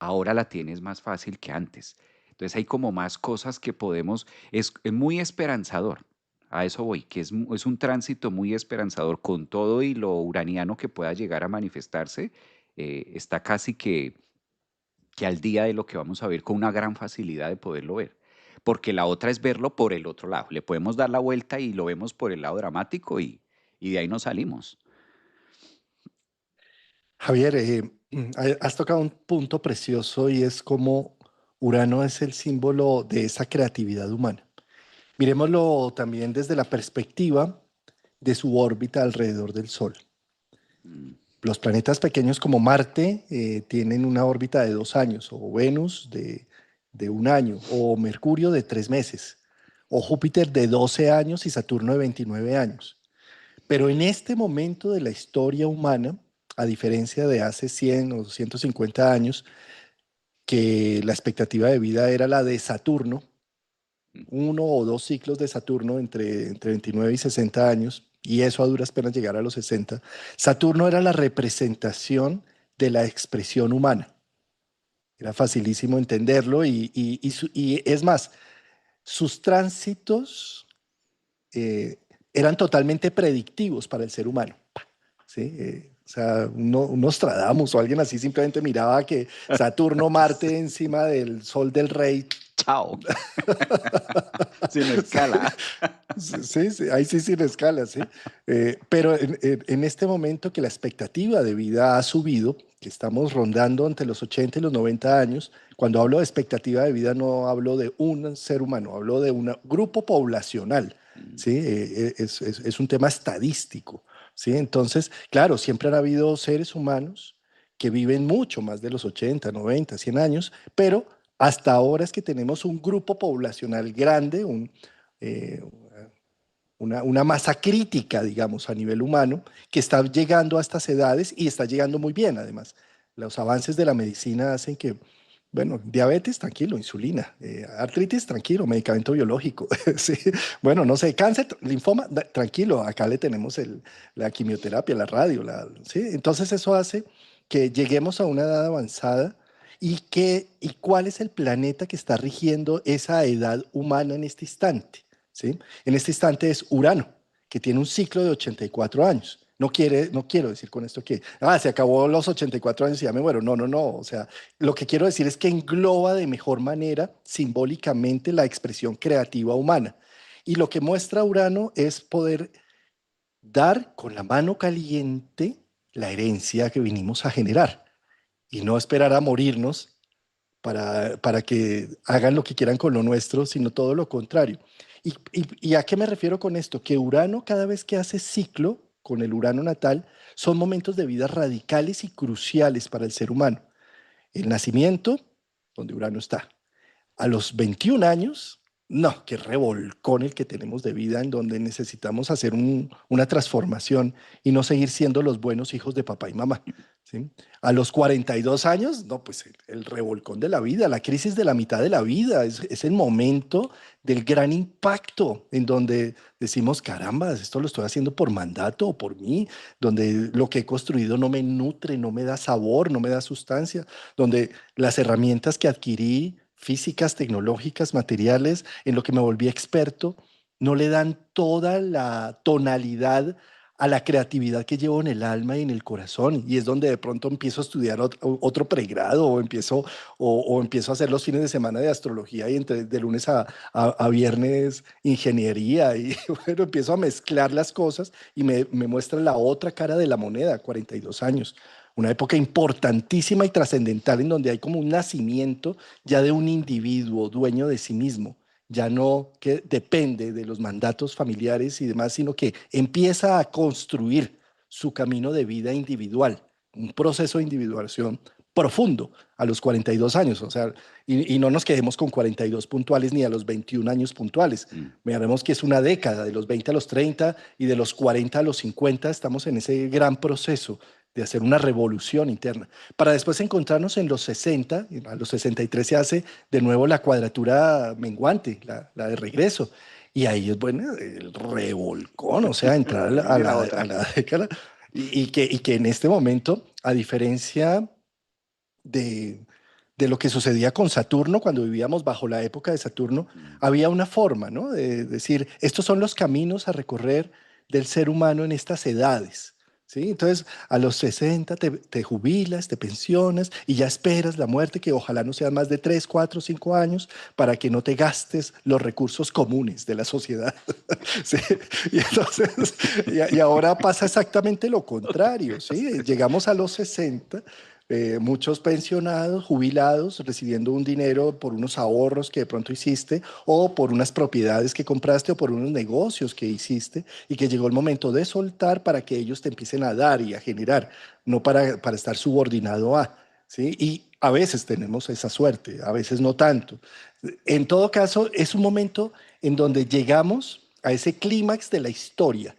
ahora la tienes más fácil que antes. Entonces hay como más cosas que podemos, es muy esperanzador. A eso voy, que es un tránsito muy esperanzador con todo y lo uraniano que pueda llegar a manifestarse. Está casi que al día de lo que vamos a ver con una gran facilidad de poderlo ver. Porque la otra es verlo por el otro lado. Le podemos dar la vuelta y lo vemos por el lado dramático y de ahí nos salimos. Javier, has tocado un punto precioso y es como Urano es el símbolo de esa creatividad humana. Miremoslo también desde la perspectiva de su órbita alrededor del Sol. Mm, Los planetas pequeños como Marte tienen una órbita de 2 años, o Venus de 1 año, o Mercurio de 3 meses, o Júpiter de 12 años y Saturno de 29 años. Pero en este momento de la historia humana, a diferencia de hace 100 o 150 años, que la expectativa de vida era la de Saturno, mm. 1 o 2 ciclos de Saturno entre 29 y 60 años, y eso a duras penas llegar a los 60. Saturno era la representación de la expresión humana. Era facilísimo entenderlo y es más, sus tránsitos eran totalmente predictivos para el ser humano. ¿Sí? O sea, un Nostradamus o alguien así simplemente miraba que Saturno, Sí. Marte encima del Sol del Rey. Chao. Sin escala. Sí, sí, sí, ahí sí sin escala, sí. Pero en este momento que la expectativa de vida ha subido, que estamos rondando entre los 80 y los 90 años, cuando hablo de expectativa de vida no hablo de un ser humano, hablo de un grupo poblacional, Mm, ¿sí? Es un tema estadístico, ¿sí? Entonces, claro, siempre han habido seres humanos que viven mucho más de los 80, 90, 100 años, pero hasta ahora es que tenemos un grupo poblacional grande, eh, una masa crítica, digamos, a nivel humano, que está llegando a estas edades y está llegando muy bien, además. Los avances de la medicina hacen que, bueno, diabetes, tranquilo, insulina, artritis, tranquilo, medicamento biológico, sí. Bueno, no sé, cáncer, linfoma, tranquilo, acá le tenemos la quimioterapia, la radio, ¿sí? Entonces eso hace que lleguemos a una edad avanzada y cuál es el planeta que está rigiendo esa edad humana en este instante, ¿sí? En este instante es Urano, que tiene un ciclo de 84 años. No quiero decir con esto que, se acabó los 84 años y ya me muero. No, no, no. O sea, lo que quiero decir es que engloba de mejor manera, simbólicamente, la expresión creativa humana. Y lo que muestra Urano es poder dar con la mano caliente la herencia que vinimos a generar y no esperar a morirnos para que hagan lo que quieran con lo nuestro, sino todo lo contrario. ¿Y a qué me refiero con esto? Que Urano cada vez que hace ciclo con el Urano natal, son momentos de vida radicales y cruciales para el ser humano. El nacimiento, donde Urano está. A los 21 años, no, qué revolcón el que tenemos de vida en donde necesitamos hacer una transformación y no seguir siendo los buenos hijos de papá y mamá. ¿Sí? A los 42 años, no, pues el revolcón de la vida, la crisis de la mitad de la vida, es el momento del gran impacto en donde decimos, caramba, esto lo estoy haciendo por mandato o por mí, donde lo que he construido no me nutre, no me da sabor, no me da sustancia, donde las herramientas que adquirí, físicas, tecnológicas, materiales, en lo que me volví experto, no le dan toda la tonalidad a la creatividad que llevo en el alma y en el corazón. Y es donde de pronto empiezo a estudiar otro pregrado o empiezo a hacer los fines de semana de astrología y de lunes a viernes ingeniería. Y bueno, empiezo a mezclar las cosas y me muestra la otra cara de la moneda, 42 años. Una época importantísima y trascendental en donde hay como un nacimiento ya de un individuo dueño de sí mismo, ya no que depende de los mandatos familiares y demás, sino que empieza a construir su camino de vida individual, un proceso de individuación profundo a los 42 años, o sea, y no nos quedemos con 42 puntuales ni a los 21 años puntuales. Mm. Miraremos que es una década, de los 20 a los 30 y de los 40 a los 50 estamos en ese gran proceso de hacer una revolución interna, para después encontrarnos en los 60, a los 63 se hace de nuevo la cuadratura menguante, la de regreso, y ahí es bueno el revolcón, o sea, entrar a la, a Viene la la- a otra. la década, y que en este momento, a diferencia de, de lo que sucedía con Saturno, cuando vivíamos bajo la época de Saturno, Mm. había una forma, ¿no? De decir, estos son los caminos a recorrer del ser humano en estas edades. ¿Sí? Entonces, a los 60 te jubilas, te pensionas y ya esperas la muerte, que ojalá no sean más de 3, 4, 5 años, para que no te gastes los recursos comunes de la sociedad. ¿Sí? Y entonces, y ahora pasa exactamente lo contrario, ¿sí? Llegamos a los 60, muchos pensionados, jubilados, recibiendo un dinero por unos ahorros que de pronto hiciste, o por unas propiedades que compraste, o por unos negocios que hiciste, y que llegó el momento de soltar para que ellos te empiecen a dar y a generar, no para estar subordinado a, ¿sí? Y a veces tenemos esa suerte, a veces no tanto. En todo caso, es un momento en donde llegamos a ese clímax de la historia,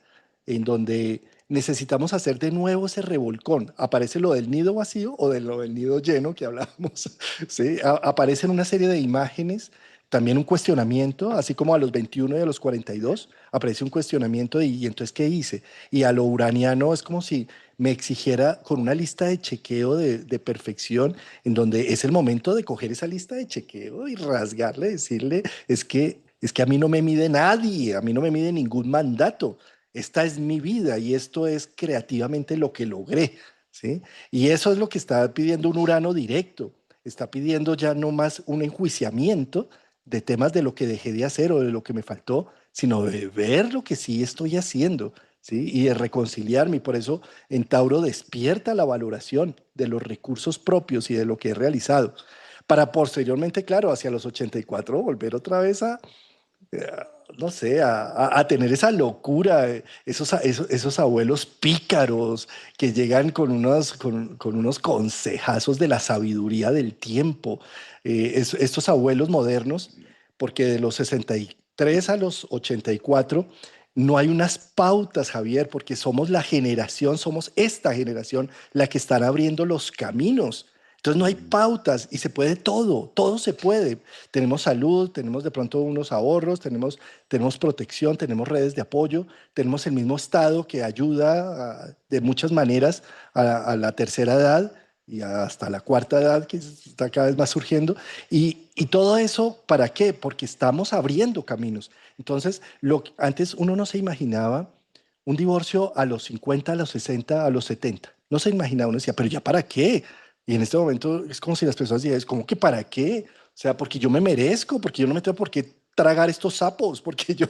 en donde necesitamos hacer de nuevo ese revolcón. Aparece lo del nido vacío o de lo del nido lleno que hablábamos. ¿Sí? Aparecen una serie de imágenes, también un cuestionamiento, así como a los 21 y a los 42, aparece un cuestionamiento de, ¿y entonces qué hice? Y a lo uraniano es como si me exigiera con una lista de chequeo de perfección, en donde es el momento de coger esa lista de chequeo y rasgarle, decirle, es que a mí no me mide nadie, a mí no me mide ningún mandato. Esta es mi vida y esto es creativamente lo que logré, ¿sí? Y eso es lo que está pidiendo un Urano directo. Está pidiendo ya no más un enjuiciamiento de temas de lo que dejé de hacer o de lo que me faltó, sino de ver lo que sí estoy haciendo, ¿sí? Y de reconciliarme. Y por eso en Tauro despierta la valoración de los recursos propios y de lo que he realizado, para posteriormente, claro, hacia los 84 volver otra vez eh, no sé, a tener esa locura, esos abuelos pícaros que llegan con unos consejazos de la sabiduría del tiempo, estos abuelos modernos, porque de los 63 a los 84 no hay unas pautas, Javier, porque somos la generación, somos esta generación la que están abriendo los caminos. Entonces no hay Mm. pautas y se puede todo, todo se puede. Tenemos salud, tenemos de pronto unos ahorros, tenemos protección, tenemos redes de apoyo, tenemos el mismo Estado que ayuda de muchas maneras a la tercera edad y hasta la cuarta edad que está cada vez más surgiendo. Y todo eso, ¿para qué? Porque estamos abriendo caminos. Entonces, antes uno no se imaginaba un divorcio a los 50, a los 60, a los 70. No se imaginaba, uno decía, pero ya para qué. Y en este momento es como si las personas dijeran, ¿cómo que para qué? O sea, porque yo me merezco, porque yo no me tengo por qué tragar estos sapos, porque yo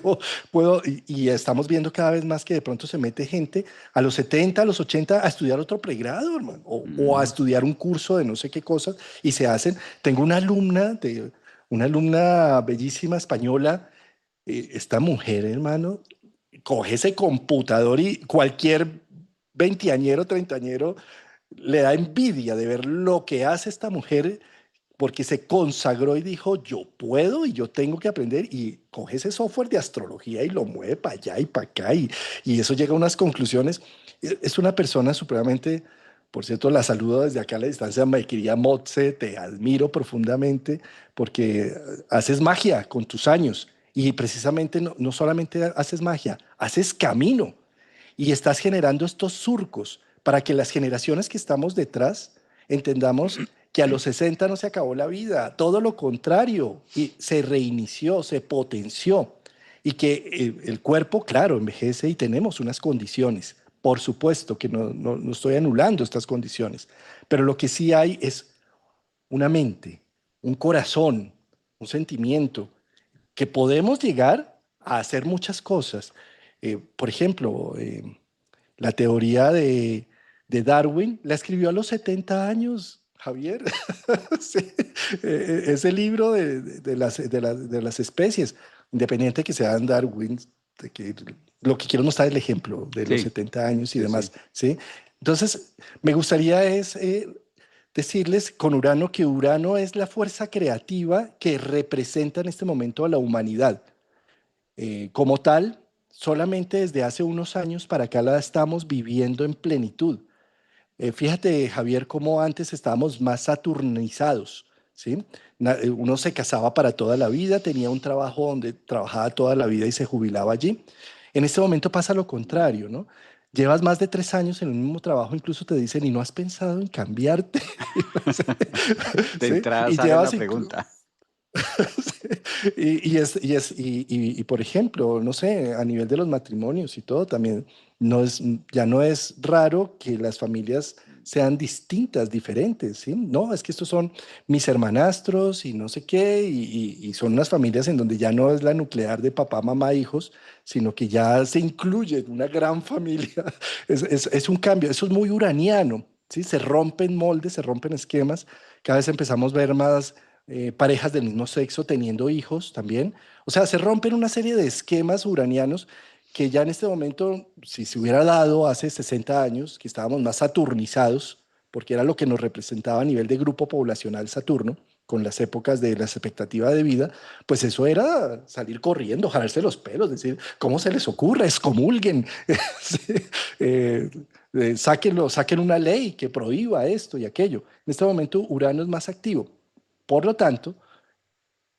puedo, y estamos viendo cada vez más que de pronto se mete gente a los 70, a los 80 a estudiar otro pregrado, hermano, o a Mm. estudiar un curso de no sé qué cosas, y se hacen. Tengo una alumna bellísima española, esta mujer, hermano, coge ese computador y cualquier veinteañero, treintañero le da envidia de ver lo que hace esta mujer porque se consagró y dijo, yo puedo y yo tengo que aprender y coge ese software de astrología y lo mueve para allá y para acá y eso llega a unas conclusiones. Es una persona supremamente, por cierto, la saludo desde acá a la distancia, me quería Motze, te admiro profundamente porque haces magia con tus años y precisamente no solamente haces magia, haces camino y estás generando estos surcos para que las generaciones que estamos detrás entendamos que a los 60 no se acabó la vida, todo lo contrario, y se reinició, se potenció, y que el cuerpo, claro, envejece y tenemos unas condiciones. Por supuesto que no estoy anulando estas condiciones, pero lo que sí hay es una mente, un corazón, un sentimiento, que podemos llegar a hacer muchas cosas. Por ejemplo, la teoría de Darwin la escribió a los 70 años, Javier. Sí. Ese libro de las especies, independiente que sean Darwin, de que, lo que quiero mostrar es el ejemplo de los Sí, 70 años y sí, demás. sí. ¿Sí? Entonces, me gustaría decirles con Urano que Urano es la fuerza creativa que representa en este momento a la humanidad. Como tal, solamente desde hace unos años para acá la estamos viviendo en plenitud. Fíjate, Javier, cómo antes estábamos más saturnizados, ¿sí? Uno se casaba para toda la vida, tenía un trabajo donde trabajaba toda la vida y se jubilaba allí. En este momento pasa lo contrario, ¿no? Llevas más de 3 años en un mismo trabajo, incluso te dicen, y no has pensado en cambiarte, De ¿sí? entrada Y sale la llevas, pregunta. por ejemplo, no sé, a nivel de los matrimonios y todo, también ya no es raro que las familias sean distintas, diferentes, ¿sí? No, es que estos son mis hermanastros y no sé qué, y son unas familias en donde ya no es la nuclear de papá, mamá, hijos, sino que ya se incluye una gran familia. Es un cambio, eso es muy uraniano, ¿sí? Se rompen moldes, se rompen esquemas, cada vez empezamos a ver más parejas del mismo sexo teniendo hijos también. O sea, se rompen una serie de esquemas uranianos que ya en este momento, si se hubiera dado hace 60 años, que estábamos más saturnizados, porque era lo que nos representaba a nivel de grupo poblacional Saturno, con las épocas de la expectativa de vida, pues eso era salir corriendo, jalarse los pelos, decir, ¿cómo se les ocurre? Excomulguen, sí, eh, saquen una ley que prohíba esto y aquello. En este momento Urano es más activo. Por lo tanto,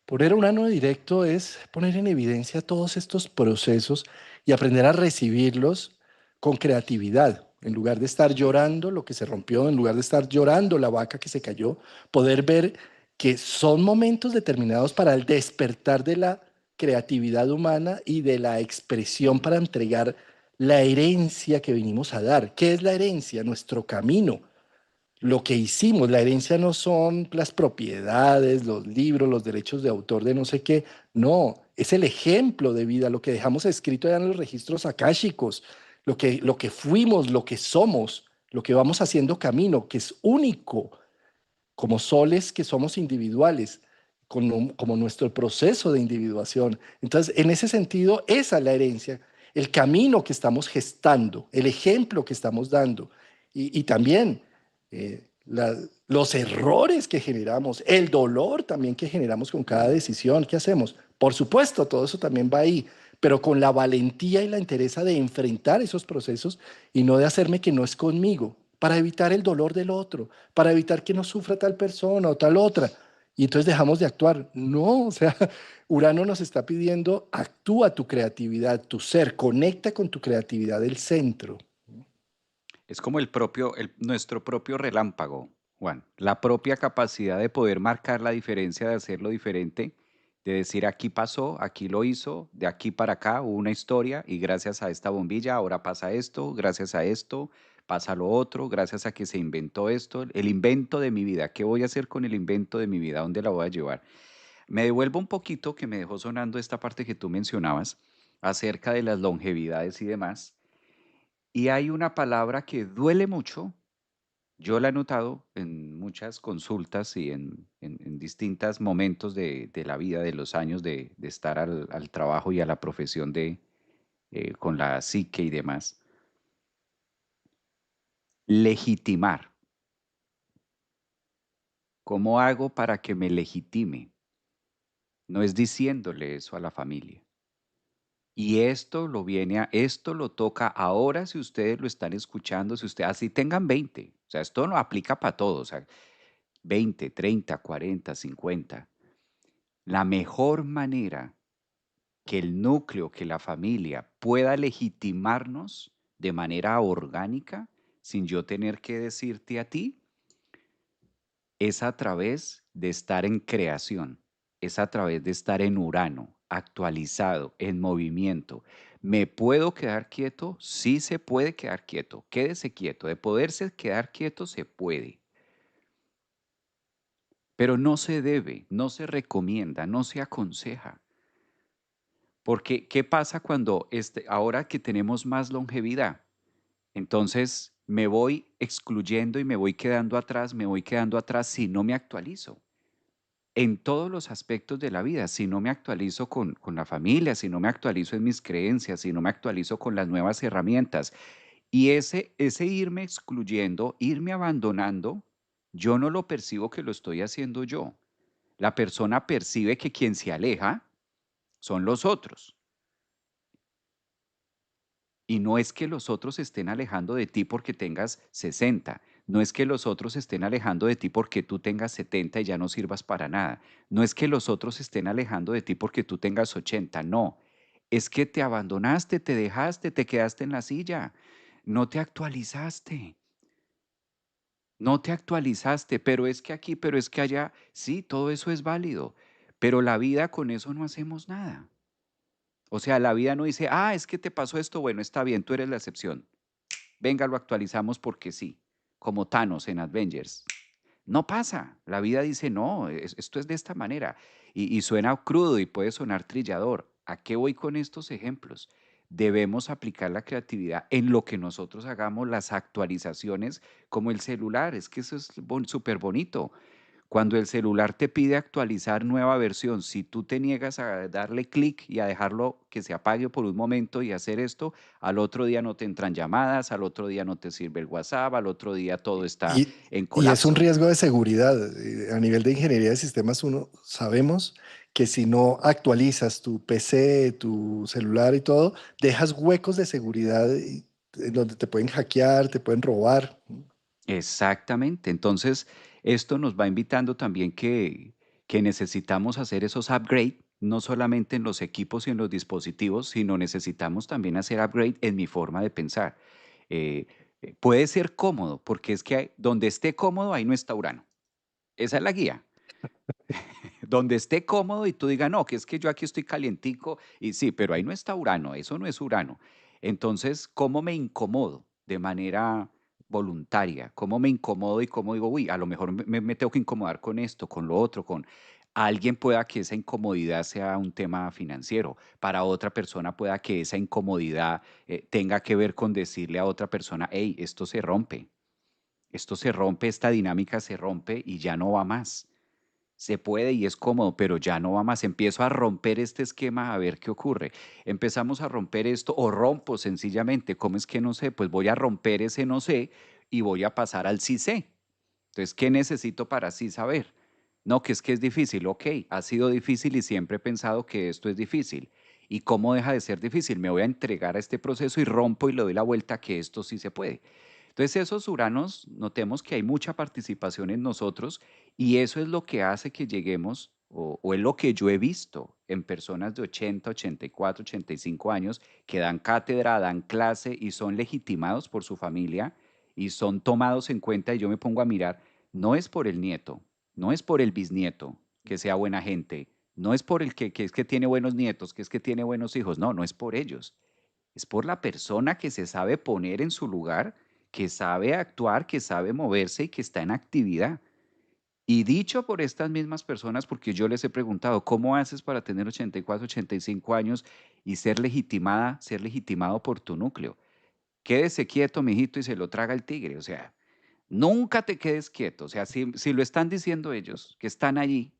poner un ano directo es poner en evidencia todos estos procesos y aprender a recibirlos con creatividad. En lugar de estar llorando lo que se rompió, en lugar de estar llorando la vaca que se cayó, poder ver que son momentos determinados para el despertar de la creatividad humana y de la expresión para entregar la herencia que vinimos a dar. ¿Qué es la herencia? Nuestro camino, lo que hicimos. La herencia no son las propiedades, los libros, los derechos de autor de no sé qué. No, es el ejemplo de vida, lo que dejamos escrito ya en los registros akáshicos, lo que fuimos, lo que somos, lo que vamos haciendo camino, que es único, como soles que somos individuales, como nuestro proceso de individuación. Entonces, en ese sentido, esa es la herencia, el camino que estamos gestando, el ejemplo que estamos dando. Y también los errores que generamos, el dolor también que generamos con cada decisión que hacemos. Por supuesto, todo eso también va ahí, pero con la valentía y la entereza de enfrentar esos procesos y no de hacerme que no es conmigo, para evitar el dolor del otro, para evitar que no sufra tal persona o tal otra. Y entonces dejamos de actuar. No, o sea, Urano nos está pidiendo, actúa tu creatividad, tu ser, conecta con tu creatividad del centro. Es como nuestro propio relámpago, Juan. La propia capacidad de poder marcar la diferencia, de hacerlo diferente, de decir aquí pasó, aquí lo hizo, de aquí para acá hubo una historia y gracias a esta bombilla ahora pasa esto, gracias a esto pasa lo otro, gracias a que se inventó esto, el invento de mi vida. ¿Qué voy a hacer con el invento de mi vida? ¿Dónde la voy a llevar? Me devuelvo un poquito que me dejó sonando esta parte que tú mencionabas acerca de las longevidades y demás. Y hay una palabra que duele mucho, yo la he notado en muchas consultas y en distintos momentos de la vida, de los años de estar al trabajo y a la profesión con la psique y demás. Legitimar. ¿Cómo hago para que me legitime? No es diciéndole eso a la familia. Y esto lo toca ahora si ustedes lo están escuchando, si ustedes así tengan 20, o sea, esto no aplica para todos, o sea, 20, 30, 40, 50. La mejor manera que el núcleo, que la familia pueda legitimarnos de manera orgánica, sin yo tener que decirte a ti, es a través de estar en creación, es a través de estar en Urano, actualizado, en movimiento. ¿Me puedo quedar quieto? Sí se puede quedar quieto. Quédese quieto. De poderse quedar quieto se puede. Pero no se debe, no se recomienda, no se aconseja. Porque, ¿qué pasa cuando ahora que tenemos más longevidad? Entonces me voy excluyendo y me voy quedando atrás, me voy quedando atrás si no me actualizo. En todos los aspectos de la vida, si no me actualizo con la familia, si no me actualizo en mis creencias, si no me actualizo con las nuevas herramientas. Y ese irme excluyendo, irme abandonando, yo no lo percibo que lo estoy haciendo yo. La persona percibe que quien se aleja son los otros. Y no es que los otros se estén alejando de ti porque tengas 60, no es que los otros se estén alejando de ti porque tú tengas 70 y ya no sirvas para nada, no es que los otros se estén alejando de ti porque tú tengas 80, no, es que te abandonaste, te dejaste, te quedaste en la silla, no te actualizaste, no te actualizaste, pero es que aquí, pero es que allá, sí, todo eso es válido, pero la vida con eso no hacemos nada. O sea, la vida no dice, ah, es que te pasó esto, bueno, está bien, tú eres la excepción. Venga, lo actualizamos porque sí, como Thanos en Avengers. No pasa. La vida dice, no, esto es de esta manera. Y suena crudo y puede sonar trillador. ¿A qué voy con estos ejemplos? Debemos aplicar la creatividad en lo que nosotros hagamos, las actualizaciones, como el celular. Es que eso es súper bonito. Cuando el celular te pide actualizar nueva versión, si tú te niegas a darle clic y a dejarlo que se apague por un momento y hacer esto, al otro día no te entran llamadas, al otro día no te sirve el WhatsApp, al otro día todo está en Y es un colapso. riesgo de seguridad. A nivel de ingeniería de sistemas, uno sabemos que si no actualizas tu PC, tu celular y todo, dejas huecos de seguridad en donde te pueden hackear, te pueden robar. Exactamente. Entonces, esto nos va invitando también que necesitamos hacer esos upgrade, no solamente en los equipos y en los dispositivos, sino necesitamos también hacer upgrade en mi forma de pensar. Eh, Puede ser cómodo, porque es que donde esté cómodo, ahí no está Urano. Esa es la guía. Donde esté cómodo y tú digas, no, que es que yo aquí estoy calientico, y sí, pero ahí no está Urano, eso no es Urano. Entonces, ¿cómo me incomodo de manera voluntaria? ¿Cómo me incomodo y cómo digo, uy, a lo mejor me tengo que incomodar con esto, con lo otro, con alguien pueda que esa incomodidad sea un tema financiero, para otra persona pueda que esa incomodidad tenga que ver con decirle a otra persona, hey, esto se rompe, esta dinámica se rompe y ya no va más. Se puede y es cómodo, pero ya no va más. Empiezo a romper este esquema a ver qué ocurre. Empezamos a romper esto o rompo sencillamente. ¿Cómo es que no sé? Pues voy a romper ese no sé y voy a pasar al sí sé. Entonces, ¿qué necesito para sí saber? No, que es difícil. Ok, ha sido difícil y siempre he pensado que esto es difícil. ¿Y cómo deja de ser difícil? Me voy a entregar a este proceso y rompo y le doy la vuelta a que esto sí se puede. Entonces, esos uranos, notemos que hay mucha participación en nosotros y eso es lo que hace que lleguemos, o es lo que yo he visto en personas de 80, 84, 85 años que dan cátedra, dan clase y son legitimados por su familia y son tomados en cuenta y yo me pongo a mirar, no es por el nieto, no es por el bisnieto que sea buena gente, no es por el que es que tiene buenos nietos, que es que tiene buenos hijos, no, no es por ellos, es por la persona que se sabe poner en su lugar, que sabe actuar, que sabe moverse y que está en actividad. Y dicho por estas mismas personas, porque yo les he preguntado, ¿cómo haces para tener 84, 85 años y ser legitimada, ser legitimado por tu núcleo? Quédese quieto, mijito, y se lo traga el tigre. O sea, nunca te quedes quieto. O sea, si lo están diciendo ellos, que están allí,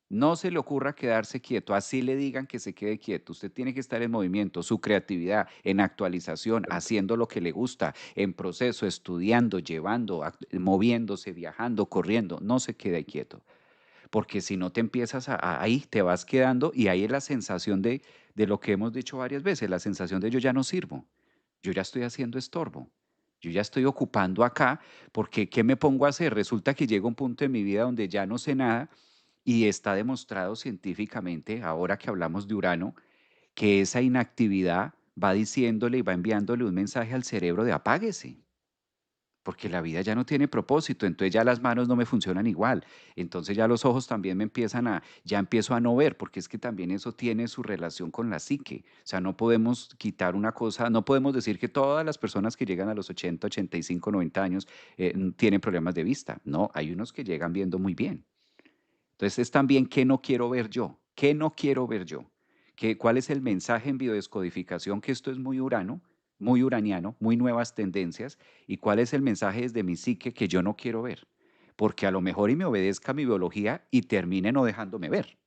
No se le ocurra quedarse quieto, así le digan que se quede quieto. Usted tiene que estar en movimiento, su creatividad, en actualización, haciendo lo que le gusta, en proceso, estudiando, llevando, moviéndose, viajando, corriendo. No se quede quieto, porque si no te empiezas ahí, te vas quedando y ahí es la sensación de lo que hemos dicho varias veces, la sensación de yo ya no sirvo, yo ya estoy haciendo estorbo. Yo ya estoy ocupando acá porque ¿qué me pongo a hacer? Resulta que llega un punto en mi vida donde ya no sé nada y está demostrado científicamente, ahora que hablamos de Urano, que esa inactividad va diciéndole y va enviándole un mensaje al cerebro de apáguese, porque la vida ya no tiene propósito, entonces ya las manos no me funcionan igual, entonces ya los ojos también me empiezan ya empiezo a no ver, porque es que también eso tiene su relación con la psique, o sea, no podemos quitar una cosa, no podemos decir que todas las personas que llegan a los 80, 85, 90 años tienen problemas de vista, no, hay unos que llegan viendo muy bien. Entonces es también qué no quiero ver yo, qué no quiero ver yo, cuál es el mensaje en biodescodificación, que esto es muy urano, muy uraniano, muy nuevas tendencias, y cuál es el mensaje desde mi psique que yo no quiero ver, porque a lo mejor y me obedezca mi biología y termine no dejándome ver.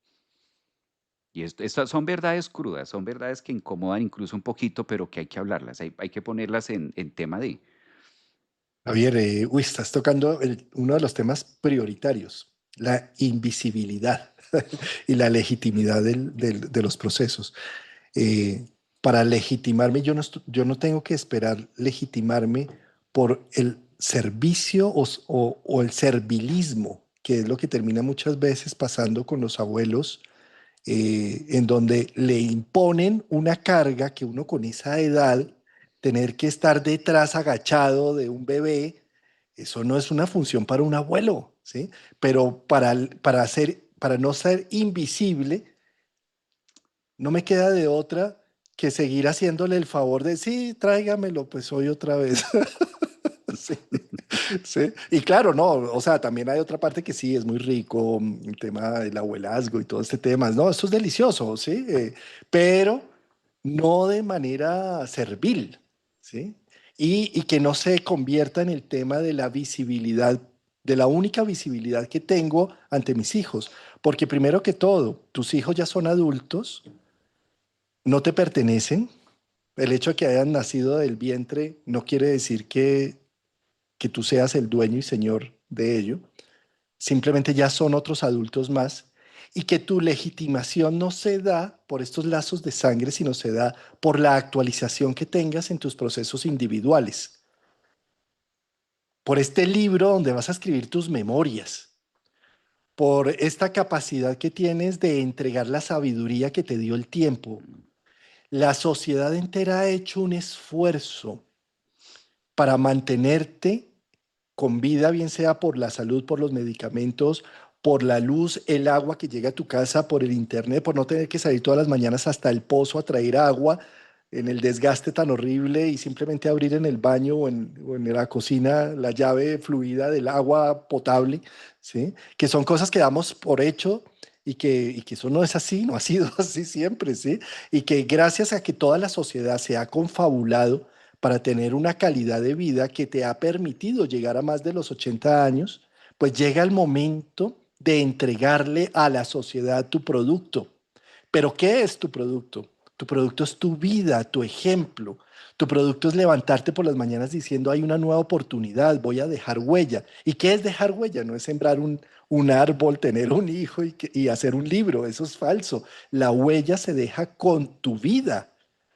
Y estas son verdades crudas, son verdades que incomodan incluso un poquito, pero que hay que hablarlas, hay que ponerlas en tema de... Javier, uy, estás tocando uno de los temas prioritarios, la invisibilidad y la legitimidad de los procesos. Eh, para legitimarme, yo no tengo que esperar legitimarme por el servicio o el servilismo, que es lo que termina muchas veces pasando con los abuelos, en donde le imponen una carga que uno con esa edad, tener que estar detrás agachado de un bebé, eso no es una función para un abuelo, ¿sí? Pero para no ser invisible, no me queda de otra que seguir haciéndole el favor de, sí, tráigamelo, pues hoy otra vez. Sí, sí. Y claro, no, o sea, también hay otra parte que sí es muy rico, el tema del abuelazgo y todo este tema. No, esto es delicioso, ¿sí? Pero no de manera servil, ¿sí? Y que no se convierta en el tema de la visibilidad, de la única visibilidad que tengo ante mis hijos. Porque primero que todo, tus hijos ya son adultos, no te pertenecen. El hecho de que hayan nacido del vientre no quiere decir que tú seas el dueño y señor de ello. Simplemente ya son otros adultos más y que tu legitimación no se da por estos lazos de sangre, sino se da por la actualización que tengas en tus procesos individuales, por este libro donde vas a escribir tus memorias, por esta capacidad que tienes de entregar la sabiduría que te dio el tiempo. La sociedad entera ha hecho un esfuerzo para mantenerte con vida, bien sea por la salud, por los medicamentos, por la luz, el agua que llega a tu casa, por el internet, por no tener que salir todas las mañanas hasta el pozo a traer agua en el desgaste tan horrible y simplemente abrir en el baño o en la cocina la llave fluida del agua potable, ¿sí? Que son cosas que damos por hecho y que eso no es así, no ha sido así siempre, ¿sí? Y que gracias a que toda la sociedad se ha confabulado para tener una calidad de vida que te ha permitido llegar a más de los 80 años, pues llega el momento de entregarle a la sociedad tu producto. Pero ¿qué es tu producto? Tu producto es tu vida, tu ejemplo. Tu producto es levantarte por las mañanas diciendo hay una nueva oportunidad, voy a dejar huella. ¿Y qué es dejar huella? No es sembrar un árbol, tener un hijo y hacer un libro, eso es falso. La huella se deja con tu vida,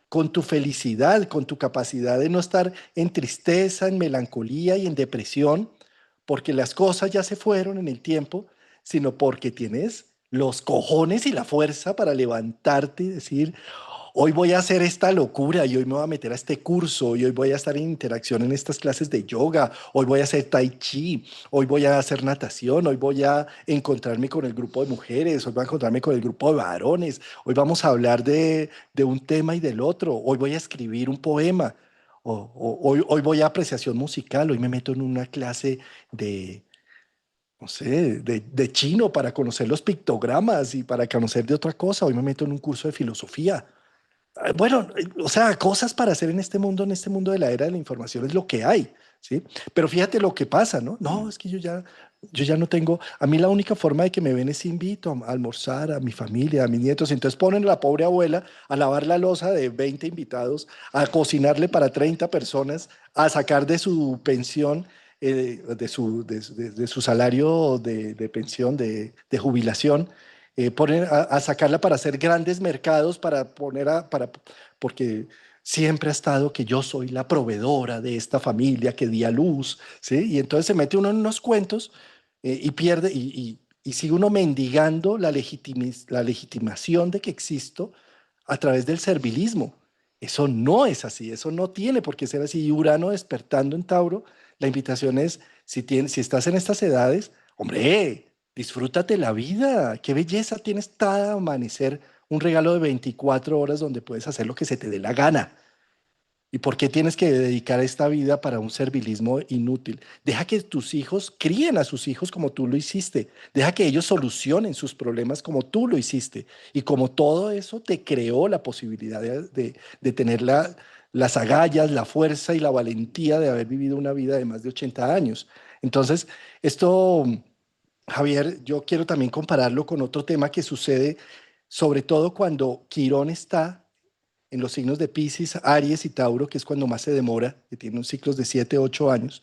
con tu felicidad, con tu capacidad de no estar en tristeza, en melancolía y en depresión, porque las cosas ya se fueron en el tiempo, sino porque tienes los cojones y la fuerza para levantarte y decir, hoy voy a hacer esta locura y hoy me voy a meter a este curso y hoy voy a estar en interacción en estas clases de yoga, hoy voy a hacer tai chi, hoy voy a hacer natación, hoy voy a encontrarme con el grupo de mujeres, hoy voy a encontrarme con el grupo de varones, hoy vamos a hablar de un tema y del otro, hoy voy a escribir un poema, hoy voy a apreciación musical, hoy me meto en una clase de no sé, de chino para conocer los pictogramas y para conocer de otra cosa. Hoy me meto en un curso de filosofía. Bueno, o sea, cosas para hacer en este mundo de la era de la información es lo que hay, ¿sí? Pero fíjate lo que pasa, ¿no? No, Mm. es que yo ya Yo ya no tengo, a mí la única forma de que me ven es invito a almorzar a mi familia, a mis nietos. Entonces ponen a la pobre abuela a lavar la loza de 20 invitados, a cocinarle para 30 personas, a sacar de su pensión, de su salario de pensión, de jubilación, ponen a sacarla para hacer grandes mercados, porque siempre ha estado que yo soy la proveedora de esta familia que di a luz, ¿sí? Y entonces se mete uno en unos cuentos y pierde, y sigue uno mendigando la legitimación de que existo a través del servilismo. Eso no es así, eso no tiene por qué ser así. Y Urano despertando en Tauro, la invitación es, si estás en estas edades, hombre, disfrútate la vida. Qué belleza tienes cada amanecer, un regalo de 24 horas donde puedes hacer lo que se te dé la gana. ¿Y por qué tienes que dedicar esta vida para un servilismo inútil? Deja que tus hijos críen a sus hijos como tú lo hiciste. Deja que ellos solucionen sus problemas como tú lo hiciste. Y como todo eso te creó la posibilidad de tener las agallas, la fuerza y la valentía de haber vivido una vida de más de 80 años. Entonces, esto, Javier, yo quiero también compararlo con otro tema que sucede, sobre todo cuando Quirón está en los signos de Piscis, Aries y Tauro, que es cuando más se demora, que tiene unos ciclos de 7, 8 años,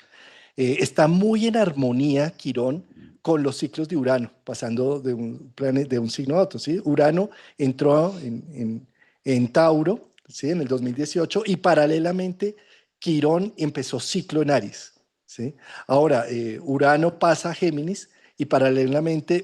está muy en armonía Quirón con los ciclos de Urano, pasando de un signo a otro, ¿sí? Urano entró en Tauro, ¿sí? En el 2018 y paralelamente Quirón empezó ciclo en Aries, ¿sí? Ahora, Urano pasa a Géminis y paralelamente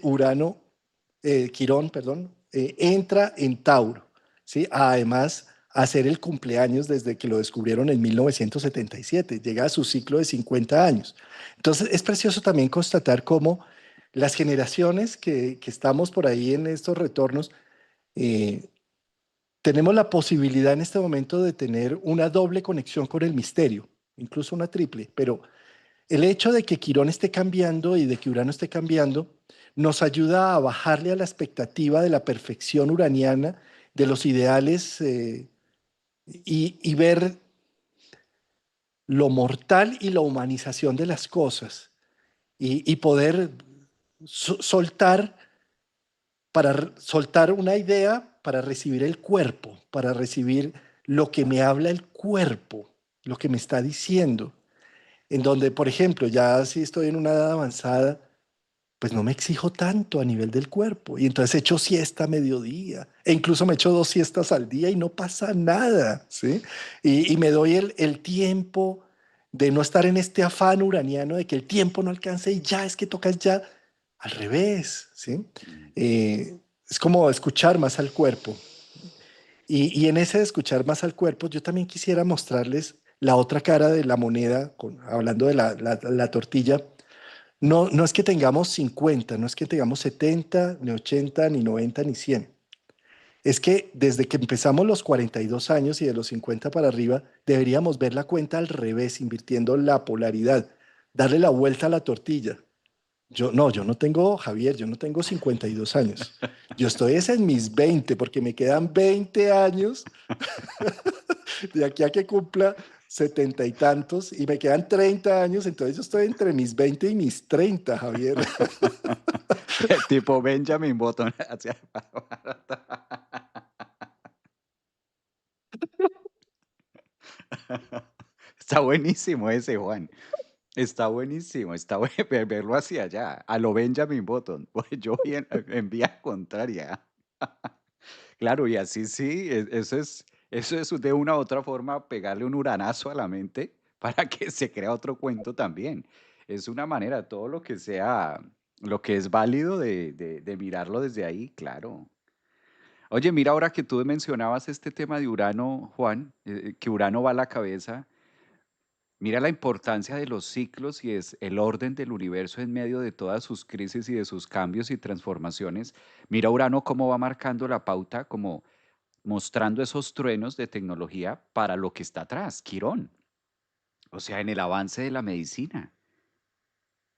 Quirón, perdón, entra en Tauro, ¿sí? Además, hacer el cumpleaños desde que lo descubrieron en 1977, llega a su ciclo de 50 años. Entonces, es precioso también constatar cómo las generaciones que estamos por ahí en estos retornos, eh, tenemos la posibilidad en este momento de tener una doble conexión con el misterio, incluso una triple, pero el hecho de que Quirón esté cambiando y de que Urano esté cambiando nos ayuda a bajarle a la expectativa de la perfección uraniana, de los ideales, y ver lo mortal y la humanización de las cosas y poder soltar soltar una idea para recibir el cuerpo, para recibir lo que me habla el cuerpo, lo que me está diciendo. En donde, por ejemplo, ya si estoy en una edad avanzada, pues no me exijo tanto a nivel del cuerpo. Y entonces echo siesta a mediodía. E incluso me echo 2 siestas al día y no pasa nada, ¿sí? Y me doy el tiempo de no estar en este afán uraniano de que el tiempo no alcance y ya es que tocas ya. Al revés, ¿sí? Mm. Es como escuchar más al cuerpo. Y en ese de escuchar más al cuerpo, yo también quisiera mostrarles la otra cara de la moneda, hablando de la tortilla. No, no es que tengamos 50, no es que tengamos 70, ni 80, ni 90, ni 100. Es que desde que empezamos los 42 años y de los 50 para arriba, deberíamos ver la cuenta al revés, invirtiendo la polaridad, darle la vuelta a la tortilla. Yo no tengo, Javier, yo no tengo 52 años. Yo estoy es en mis 20, porque me quedan 20 años de aquí a que cumpla 70 y tantos, y me quedan 30 años, entonces yo estoy entre mis 20 y mis 30, Javier. Tipo Benjamin Button. Está buenísimo ese, Juan. Está buenísimo, está bueno verlo hacia allá, a lo Benjamin Button. Pues yo vi en vía contraria. Claro, y así sí, eso es de una u otra forma pegarle un uranazo a la mente para que se crea otro cuento también. Es una manera, todo lo que sea, lo que es válido de mirarlo desde ahí, claro. Oye, mira, ahora que tú mencionabas este tema de Urano, Juan, que Urano va a la cabeza. Mira la importancia de los ciclos y es el orden del universo en medio de todas sus crisis y de sus cambios y transformaciones. Mira Urano cómo va marcando la pauta, como mostrando esos truenos de tecnología para lo que está atrás, Quirón. O sea, en el avance de la medicina.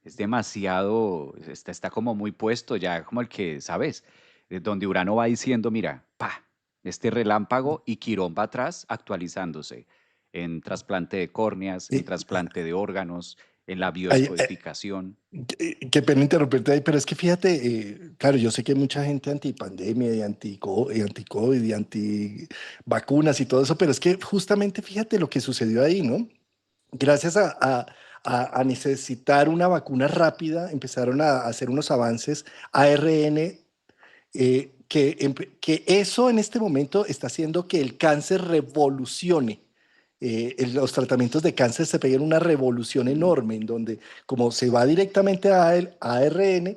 Es demasiado, está como muy puesto ya, como el que, ¿sabes? Donde Urano va diciendo, mira, pa, este relámpago y Quirón va atrás actualizándose en trasplante de córneas, en Y, trasplante de órganos, en la Ay, bioscodificación. qué pena interrumpirte ahí, pero es que fíjate, claro, yo sé que hay mucha gente antipandemia y anti-COVID y anti-vacunas y todo eso, pero es que justamente fíjate lo que sucedió ahí, ¿no? Gracias a necesitar una vacuna rápida, empezaron a hacer unos avances ARN, que eso en este momento está haciendo que el cáncer revolucione. Los tratamientos de cáncer se pegan una revolución enorme en donde como se va directamente a ARN,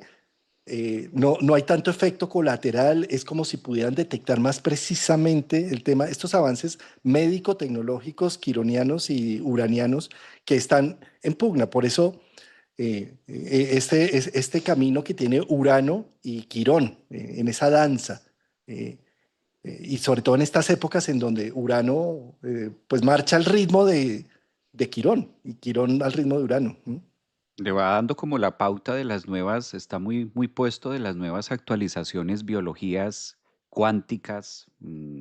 no hay tanto efecto colateral, es como si pudieran detectar más precisamente el tema, estos avances médico-tecnológicos, quironianos y uranianos que están en pugna. Por eso, este camino que tiene Urano y Quirón en esa danza, eh, y sobre todo en estas épocas en donde Urano pues marcha al ritmo de Quirón y Quirón al ritmo de Urano. ¿M? Le va dando como la pauta de las nuevas, está muy, muy puesto de las nuevas actualizaciones, biologías cuánticas,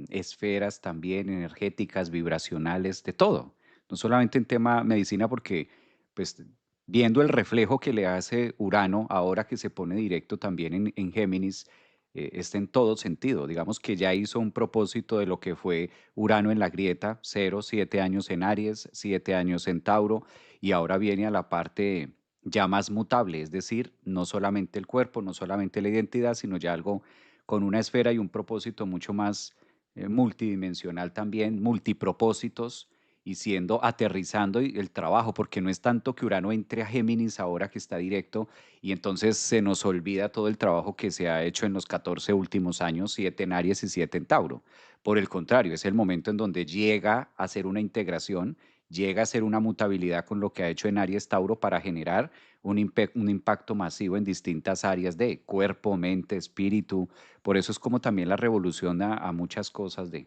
esferas también, energéticas, vibracionales, de todo. No solamente en tema medicina, porque pues viendo el reflejo que le hace Urano ahora que se pone directo también en Géminis, está en todo sentido. Digamos que ya hizo un propósito de lo que fue Urano en la grieta, 0, 7 años en Aries, 7 años en Tauro, y ahora viene a la parte ya más mutable, es decir, no solamente el cuerpo, no solamente la identidad, sino ya algo con una esfera y un propósito mucho más multidimensional también, multipropósitos y siendo aterrizando el trabajo, porque no es tanto que Urano entre a Géminis ahora que está directo y entonces se nos olvida todo el trabajo que se ha hecho en los 14 últimos años, 7 en Aries y 7 en Tauro. Por el contrario, es el momento en donde llega a ser una integración, llega a ser una mutabilidad con lo que ha hecho en Aries Tauro para generar un impacto masivo en distintas áreas de cuerpo, mente, espíritu. Por eso es como también la revolución a muchas cosas de...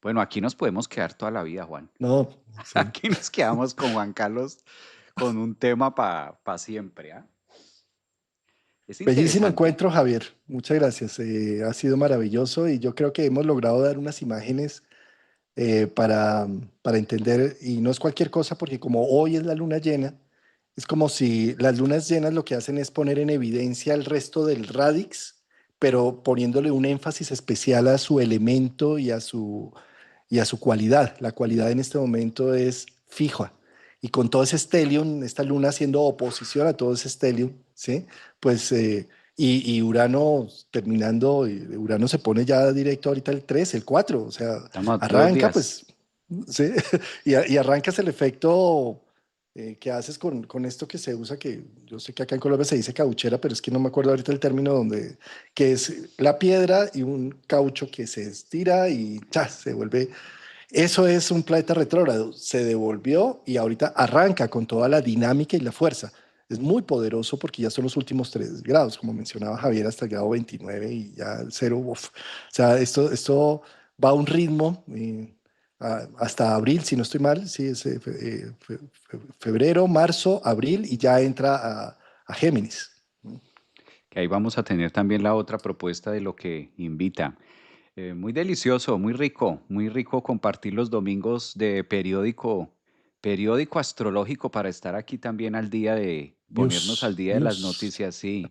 Bueno, aquí nos podemos quedar toda la vida, Juan. No, sí. Aquí nos quedamos con Juan Carlos con un tema para siempre, ¿ah? Es Bellísimo interesante. encuentro, Javier. Muchas gracias. Ha sido maravilloso y yo creo que hemos logrado dar unas imágenes para entender, y no es cualquier cosa, porque como hoy es la luna llena, es como si las lunas llenas lo que hacen es poner en evidencia el resto del radix, pero poniéndole un énfasis especial a su elemento y a su cualidad. La cualidad en este momento es fija. Y con todo ese stellium, esta luna haciendo oposición a todo ese stellium, ¿sí? Pues, y Urano terminando, Urano se pone ya directo ahorita el 3 el 4 o sea, Estamos 2 días. arranca, pues, ¿sí? Y arrancas el efecto que haces con esto que se usa, que yo sé que acá en Colombia se dice cauchera, pero es que no me acuerdo ahorita el término donde, que es la piedra y un caucho que se estira y ¡cha! Se vuelve. Eso es un planeta retrógrado, se devolvió y ahorita arranca con toda la dinámica y la fuerza. Es muy poderoso porque ya son los últimos 3 grados, como mencionaba Javier, hasta el grado 29 y ya el cero. Uf. O sea, esto va a un ritmo hasta abril, si no estoy mal, sí, es febrero, marzo, abril y ya entra a Géminis. Que ahí vamos a tener también la otra propuesta de lo que invita. Muy delicioso, muy rico compartir los domingos de periódico astrológico para estar aquí también al día de ponernos al News, día de las news. noticias, sí,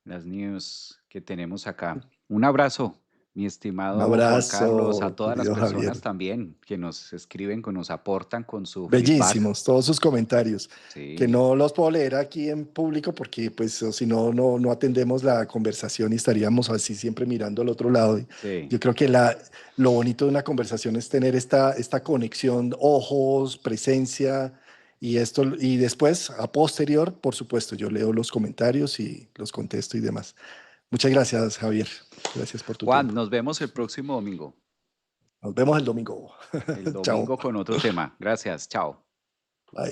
las news que tenemos acá. Un abrazo, mi Un estimado Juan Carlos, a abrazo, todas las querido personas Javier. también que nos escriben, que nos aportan con su feedback. Bellísimos, todos sus comentarios, que Sí, no los puedo leer aquí en público porque pues o si no, no atendemos la conversación y estaríamos así siempre mirando al otro lado. Y sí. yo creo que lo bonito de una conversación es tener esta conexión, ojos, presencia y esto, y después, a posterior, por supuesto, yo leo los comentarios y los contesto y demás. Muchas gracias, Javier. Gracias por tu Juan, tiempo. nos vemos el próximo domingo. Nos vemos el domingo. El Chao. domingo con otro tema. Gracias, chao.